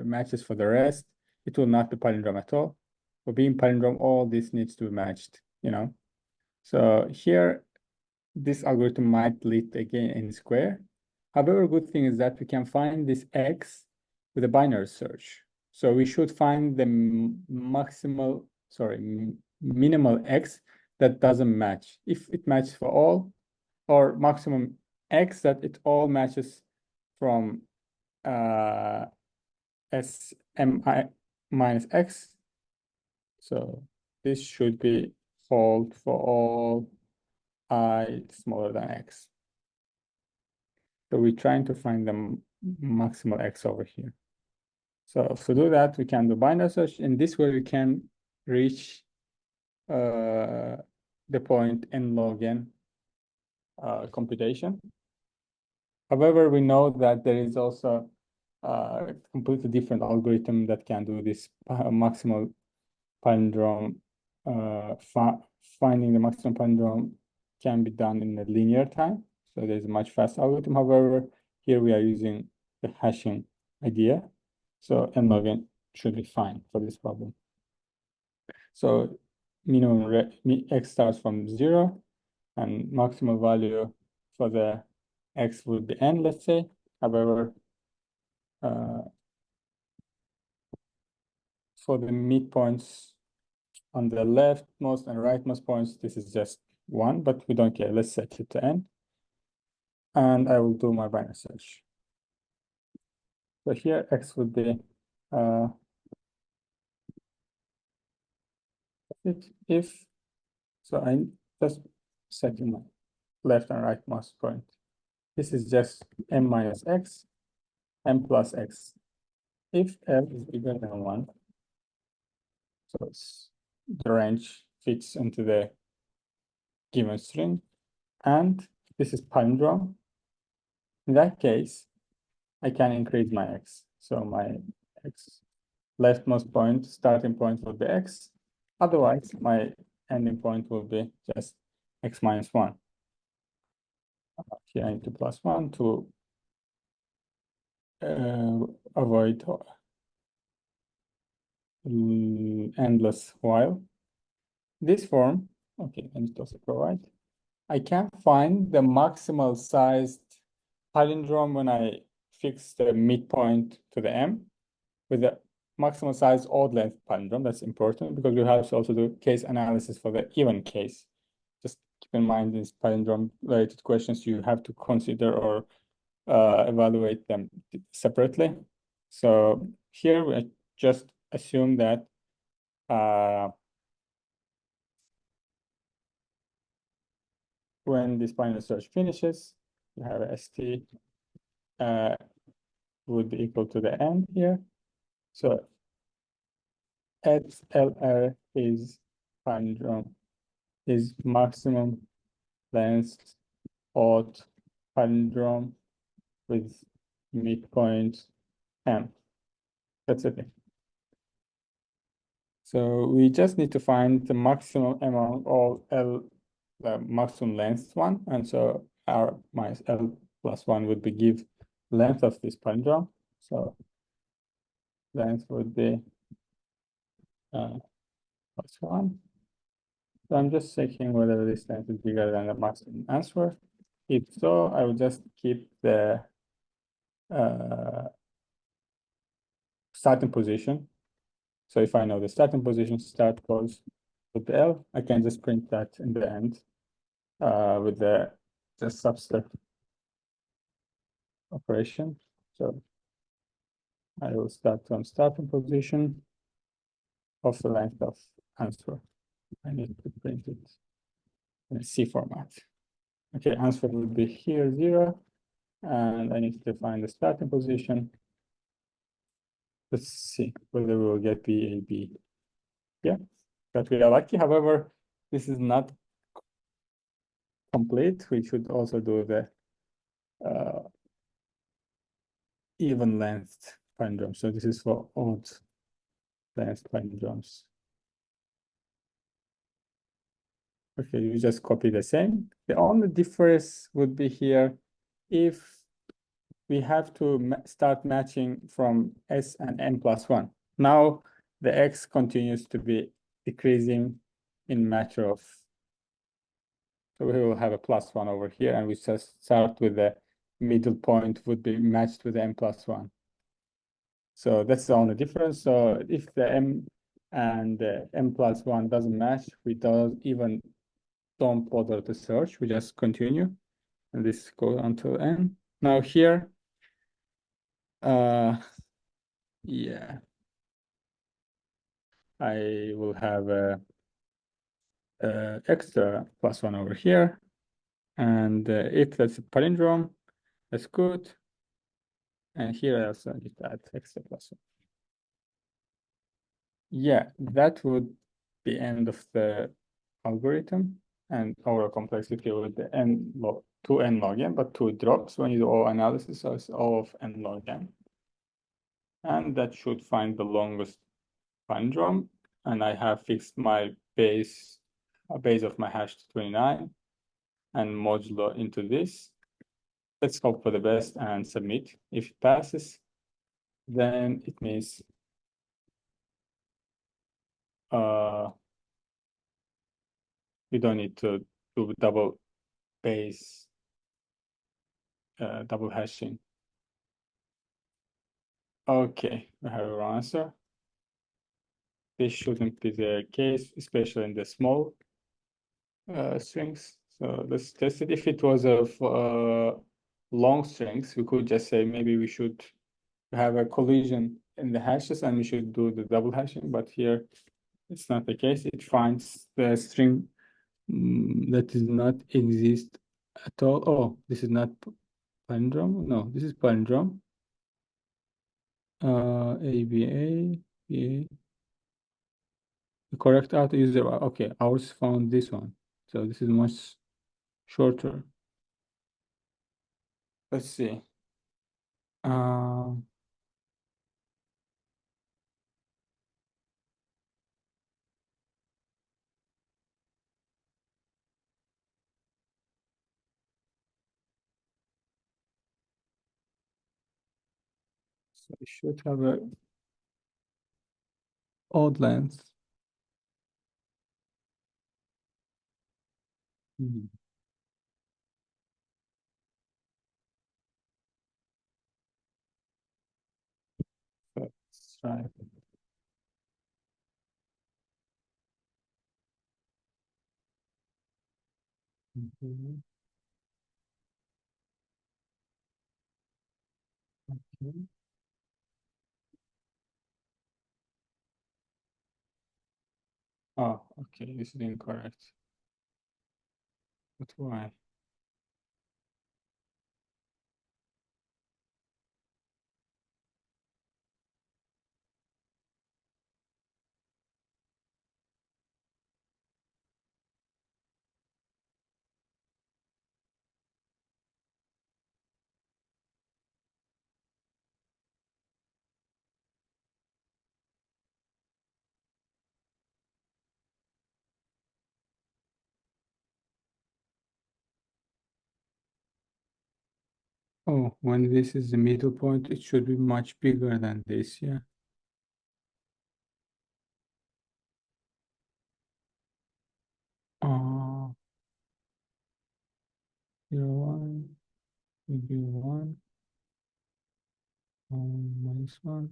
matches for the rest. It will not be palindrome at all. For being palindrome, all this needs to be matched, you know. So here, this algorithm might lead again in square, However, good thing is that we can find this X with a binary search. So we should find the minimal X that doesn't match. If it matches for all, or maximum X that it all matches from Smi minus X. So this should be hold for all I smaller than X. So we're trying to find the maximal X over here. So to do that, we can do binary search. In this way, we can reach the point n log n computation. However, we know that there is also a completely different algorithm that can do this maximal palindrome. Finding the maximum palindrome can be done in a linear time. So there's a much faster algorithm. However, here we are using the hashing idea. So n log n should be fine for this problem. So minimum X starts from 0 and maximal value for the X would be n, let's say. However, for the midpoints on the leftmost and rightmost points, this is just 1, but we don't care. Let's set it to n. And I will do my binary search. So here X would be if, so I just set in my left and rightmost point. This is just m minus X, m plus X. If L is bigger than 1, so the range fits into the given string, and this is palindrome. In that case, I can increase my X. So my X leftmost point, starting point will be X. Otherwise, my ending point will be just X minus 1. Here I need to plus 1 to avoid endless while. This form, okay, I need to also provide. I can find the maximal sized palindrome when I fix the midpoint to the M with the maximal size odd length palindrome. That's important because we have to also do case analysis for the even case. Just keep in mind these palindrome related questions, you have to consider or evaluate them separately. So here we just assume that when this binary search finishes, you have a ST would be equal to the end here. So XLR is palindrome is maximum length odd palindrome with midpoint M. That's it. So we just need to find the maximum among all L, the maximum length one. And so R minus L plus 1 would be give length of this palindrome. So length would be plus 1. So I'm just checking whether this length is bigger than the maximum answer. If so, I will just keep the starting position. So if I know the starting position, start close with the L, I can just print that in the end with the subset operation. So I will start from starting position of the length of answer. I need to print it in a C format. Okay, answer will be here 0, and I need to define the starting position. Let's see whether we will get B, A, B. Yeah, but we are lucky. However, this is not complete. We should also do the even length palindrome. So this is for odd length palindromes. Okay, you just copy the same. The only difference would be here if we have to start matching from S and N plus 1. Now the X continues to be decreasing in matter of, so we will have a plus 1 over here, and we just start with the middle point would be matched with m plus 1. So that's the only difference. So if the m and the m plus 1 doesn't match, we don't bother to search. We just continue. And this goes until n. Now here, yeah, I will have a extra plus 1 over here. And if that's a palindrome, that's good. And here I also need to add extra plus 1. Yeah, that would be end of the algorithm. And our complexity would be n log 2n log n, but 2 drops when you do O analysis, so it's O of n log n. And that should find the longest palindrome. And I have fixed my base of my hash to 29 and modulo into this. Let's hope for the best and submit. If it passes, then it means we don't need to do double base, double hashing. Okay, we have our answer. This shouldn't be the case, especially in the small strings. So let's test it. If it was of long strings, we could just say maybe we should have a collision in the hashes and we should do the double hashing, but here it's not the case. It finds the string that does not exist at all. Oh, this is not palindrome. No, this is palindrome. ABA, BA. The correct auto user. Okay, ours found this one. So this is much shorter. Let's see. Um, so it should have a odd length. Mhm. Let's try. Mhm. Okay. Oh, okay, this is incorrect. But why? Oh, when this is the middle point, it should be much bigger than this, yeah. Uh, 0, 1, maybe 1, minus 1.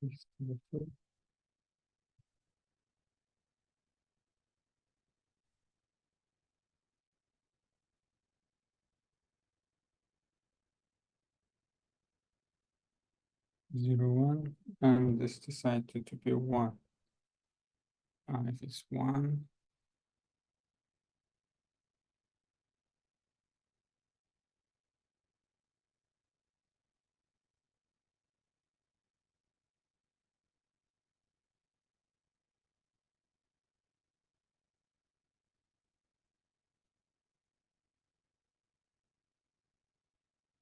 This is the first. 0, 1, and this decided to be 1. If it's 1,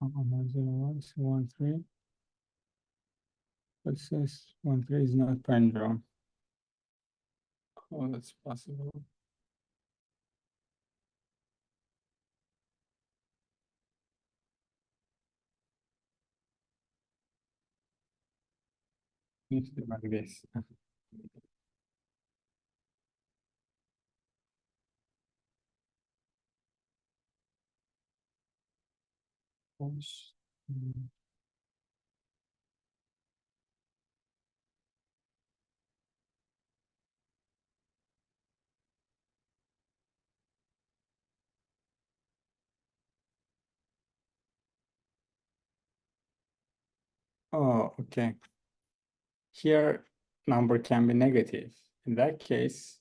0, 1, 1, 3. But says 1, 3 is not palindrome. Oh, that's possible. Needs to be like this. Oh, okay. Here, number can be negative. In that case,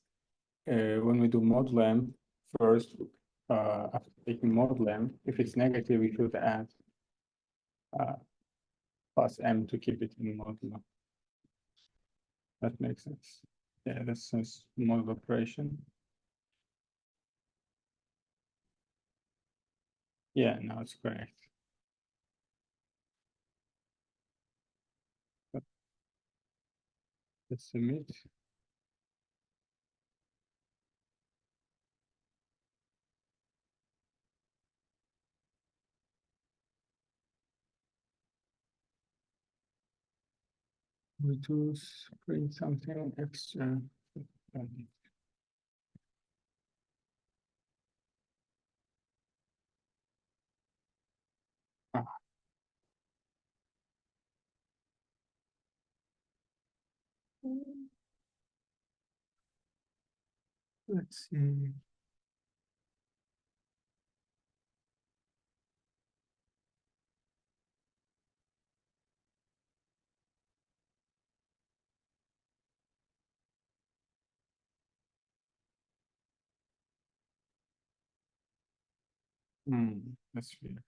when we do model m, first, after taking model m, if it's negative, we should add plus m to keep it in model. That makes sense. Yeah, that's a model operation. Yeah, now it's correct. Let's submit. We do print something extra. Ah. Let's see. That's weird.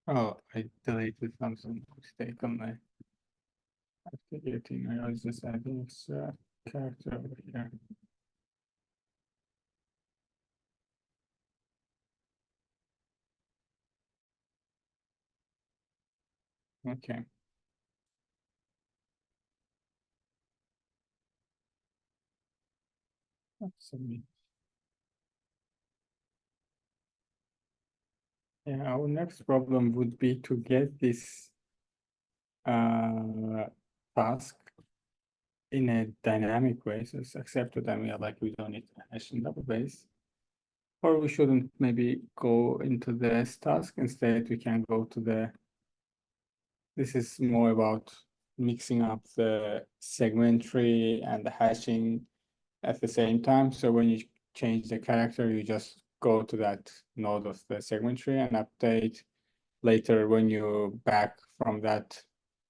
Oh, I deleted something mistakenly. After editing, I was just adding extra character over here. Okay. Let's submit. Yeah, our next problem would be to get this task in a dynamic way. So it's accepted and we are like, we don't need to hash in database. Or we shouldn't maybe go into this task. Instead, we can go to this is more about mixing up the segment tree and the hashing at the same time. So when you change the character, you just go to that node of the segment tree and update. Later, when you back from that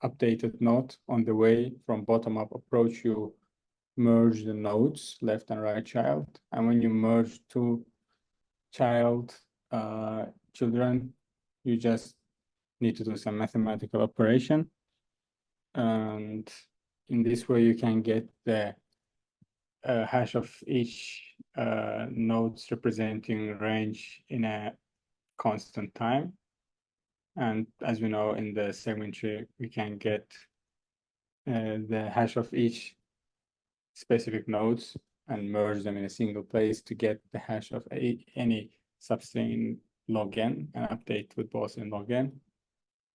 updated node on the way from bottom-up approach, you merge the nodes, left and right child. And when you merge two children, you just need to do some mathematical operation. And in this way, you can get the hash of each nodes representing range in a constant time. And as we know, in the segment tree, we can get the hash of each specific nodes and merge them in a single place to get the hash of any substring log n and update with both in log n.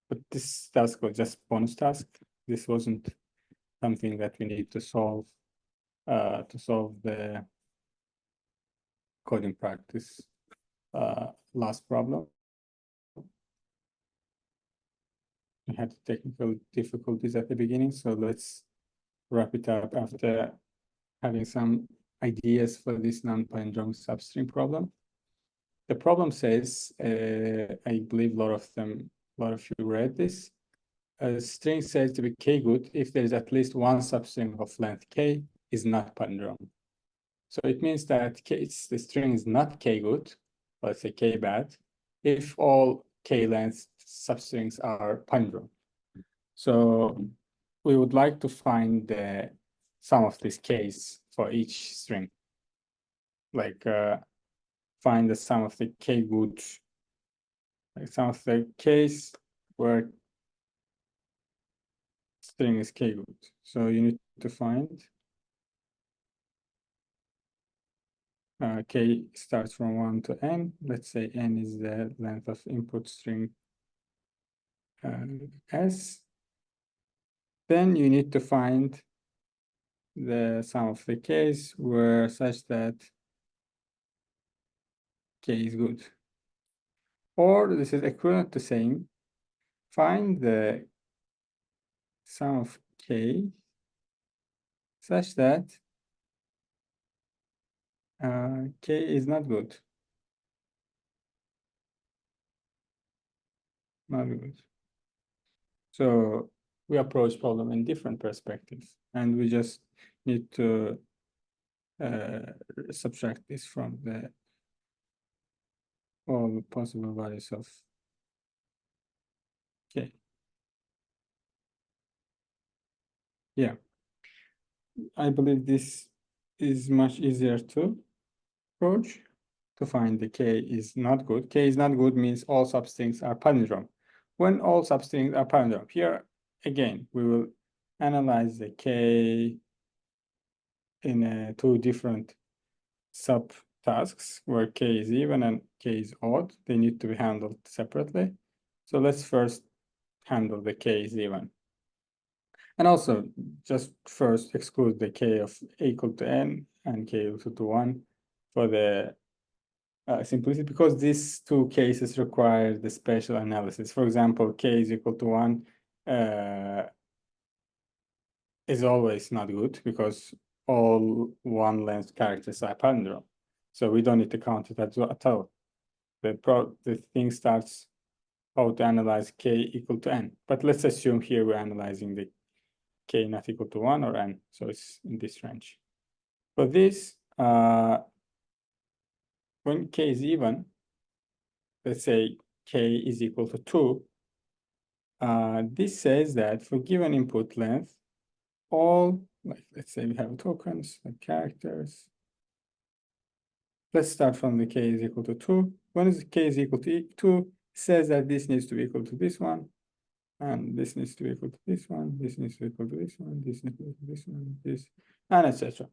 But this task was just bonus task. This wasn't something that we need to solve the coding practice last problem. We had technical difficulties at the beginning, so let's wrap it up after having some ideas for this non-palindromic substring problem. The problem says, I believe a lot of you read this. a string says to be k good if there is at least one substring of length k is not palindrome. So it means that the string is not k good, let's say k bad, if all k length substrings are palindrome. So we would like to find the sum of these k's for each string. Like find the sum of the k good, like sum of the k's where string is k good. So you need to find k starts from 1 to n. Let's say n is the length of input string s. Then you need to find the sum of the k's where such that k is good. Or this is equivalent to saying find the sum of k such that k is not good. Not good. So we approach problem in different perspectives, and we just need to subtract this from the all possible values of k. Yeah, I believe this is much easier to approach. To find the k is not good. K is not good means all substrings are palindrome. When all substrings are palindrome, here again we will analyze the k in two different subtasks where k is even and k is odd. They need to be handled separately. So let's first handle the k is even. And also just first exclude the k of equal to n and k equal to 1 for the simplicity, because these two cases require the special analysis. For example, k is equal to 1 is always not good because all one length characters are palindrome. So we don't need to count it at all. The thing starts how to analyze k equal to n. But let's assume here we're analyzing the k not equal to 1 or n. So it's in this range. For this, when k is even, let's say k is equal to 2, this says that for given input length, all, like let's say we have tokens, like characters. Let's start from the k is equal to 2. When k is equal to 2, it says that this needs to be equal to this one, and this needs to be equal to this one, this needs to be equal to this one, this needs to be equal to this one, this, and etc.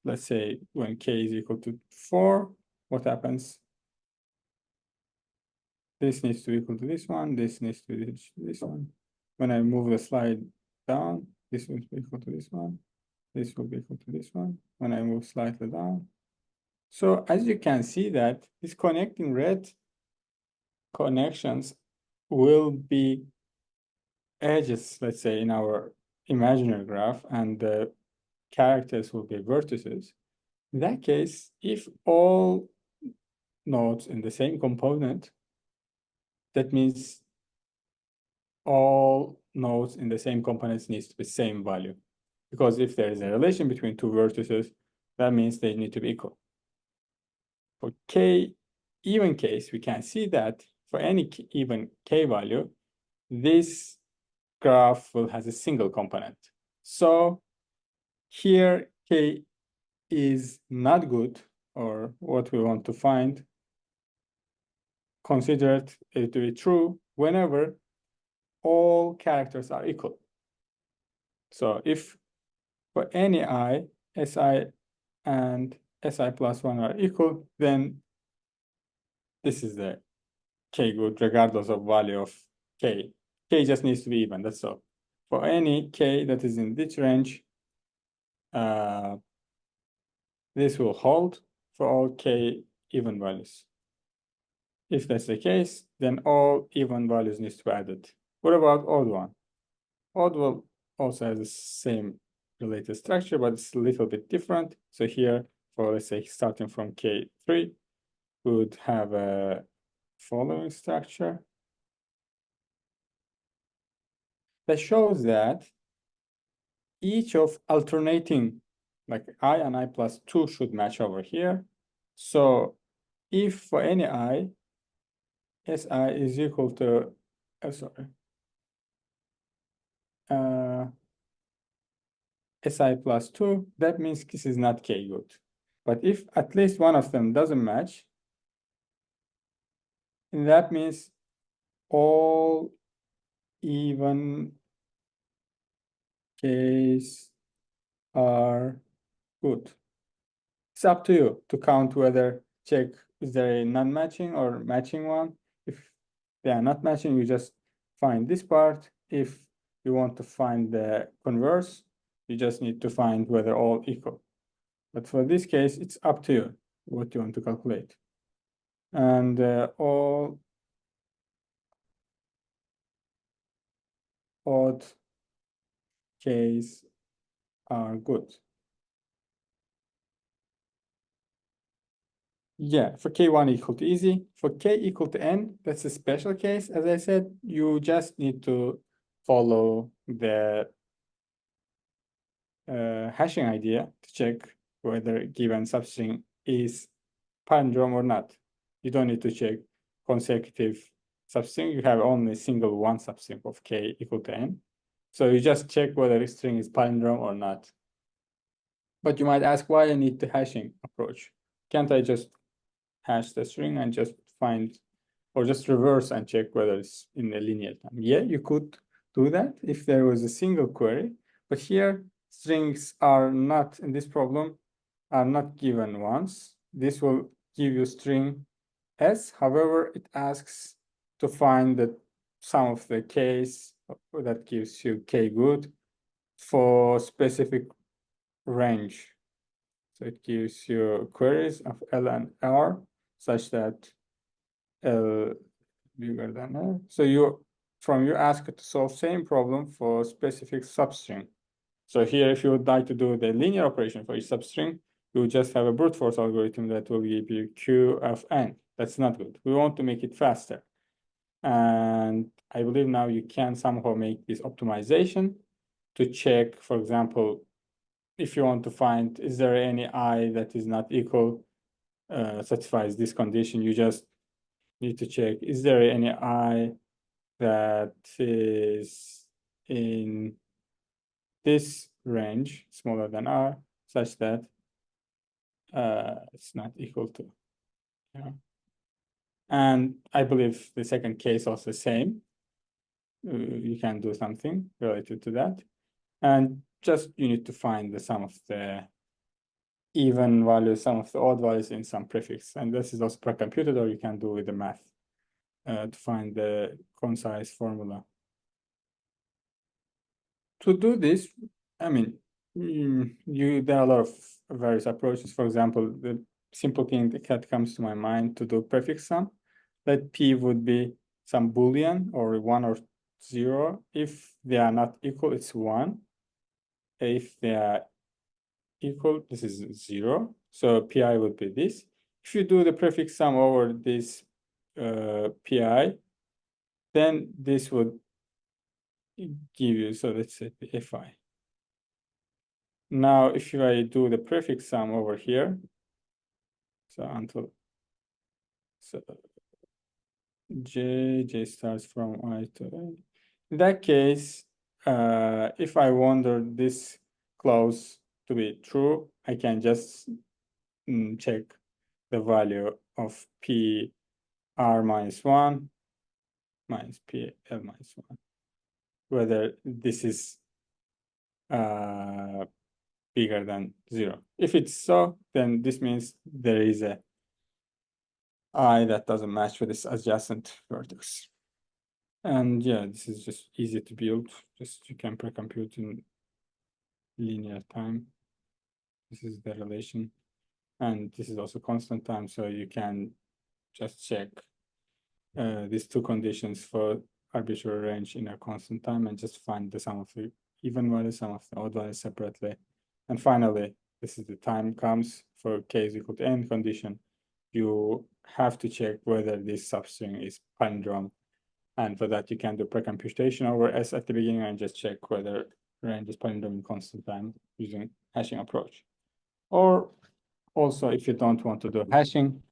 Let's say when k is equal to 4, what happens? This needs to be equal to this one, this needs to be this one. When I move the slide down, this will be equal to this one, this will be equal to this one. When I move slightly down. So as you can see that these connecting red connections will be edges, let's say, in our imaginary graph, and the characters will be vertices. In that case, if all nodes in the same component, that means all nodes in the same components needs to be same value. Because if there is a relation between two vertices, that means they need to be equal. For k even case, we can see that for any even k value, this graph will has a single component. So here k is not good, or what we want to find, consider it to be true whenever all characters are equal. So if for any I, si and si plus 1 are equal, then this is the k good regardless of value of k. K just needs to be even, that's all. For any k that is in this range, this will hold for all k even values. If that's the case, then all even values needs to be added. What about odd one? Odd will also has the same related structure, but it's a little bit different. So here, for let's say starting from k3, we would have a following structure. that shows that each of alternating, like I and I plus 2 should match over here. So if for any I, Si is equal to, Si plus 2, that means this is not K good. But if at least one of them doesn't match, and that means all even K's are good. It's up to you to count whether check is there a non-matching or matching one. If they are not matching, you just find this part. If you want to find the converse, you just need to find whether all equal. But for this case, it's up to you what you want to calculate. And all odd K's are good. Yeah, for K1 equal to easy. For K equal to N, that's a special case. As I said, you just need to follow the hashing idea to check whether a given substring is palindrome or not. You don't need to check consecutive substring. You have only single one substring of K equal to N. So you just check whether a string is palindrome or not. But you might ask why I need the hashing approach. Can't I just hash the string and just find, or just reverse and check whether it's in a linear time? Yeah, you could do that if there was a single query, but here strings are not, in this problem, are not given once. This will give you string S. However, it asks to find the sum of the K's that gives you K good for specific range. So it gives you queries of L and R such that L bigger than L. So you ask it to solve same problem for specific substring. So here, if you would like to do the linear operation for each substring, you would just have a brute force algorithm that will give you Q of N. That's not good. We want to make it faster. And I believe now you can somehow make this optimization to check, for example, if you want to find, is there any I that is not equal, satisfies this condition, you just need to check, is there any I that is in this range smaller than R such that it's not equal to, And I believe the second case also the same. You can do something related to that. And just you need to find the sum of the even values, sum of the odd values in some prefix. And this is also pre-computed, or you can do with the math to find the concise formula. To do this, I mean, there are a lot of various approaches. For example, the simple thing that comes to my mind to do prefix sum, that P would be some Boolean or 1 or 0. If they are not equal, it's 1. If they are equal, this is 0. So Pi would be this. If you do the prefix sum over this Pi, then this would give you, so let's say Fi. Now, if I do the prefix sum over here, so until, so J starts from I to A. In that case, if I want this clause to be true, I can just check the value of P R minus 1 minus P L minus 1, whether this is bigger than 0. If it's so, then this means there is a I that doesn't match with this adjacent vertex. And yeah, this is just easy to build. Just you can pre-compute in linear time. This is the relation. And this is also constant time, so you can just check these two conditions for arbitrary range in a constant time and just find the sum of the even values, sum of the odd values separately. And finally, this is the time comes for K is equal to N condition. You have to check whether this substring is palindrome. And for that, you can do pre-computation over S at the beginning and just check whether range is palindrome in constant time using hashing approach. Or also, if you don't want to do hashing,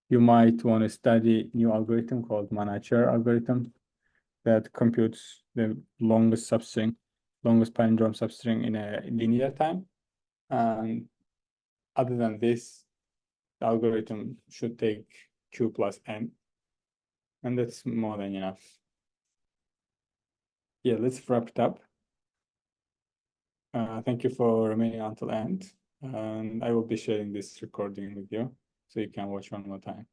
you might want to study new algorithm called manager algorithm that computes the longest substring, longest palindrome substring in a linear time. And other than this, the algorithm should take Q plus N. And that's more than enough. Yeah, let's wrap it up. Thank you for remaining until end. And I will be sharing this recording with you so you can watch one more time.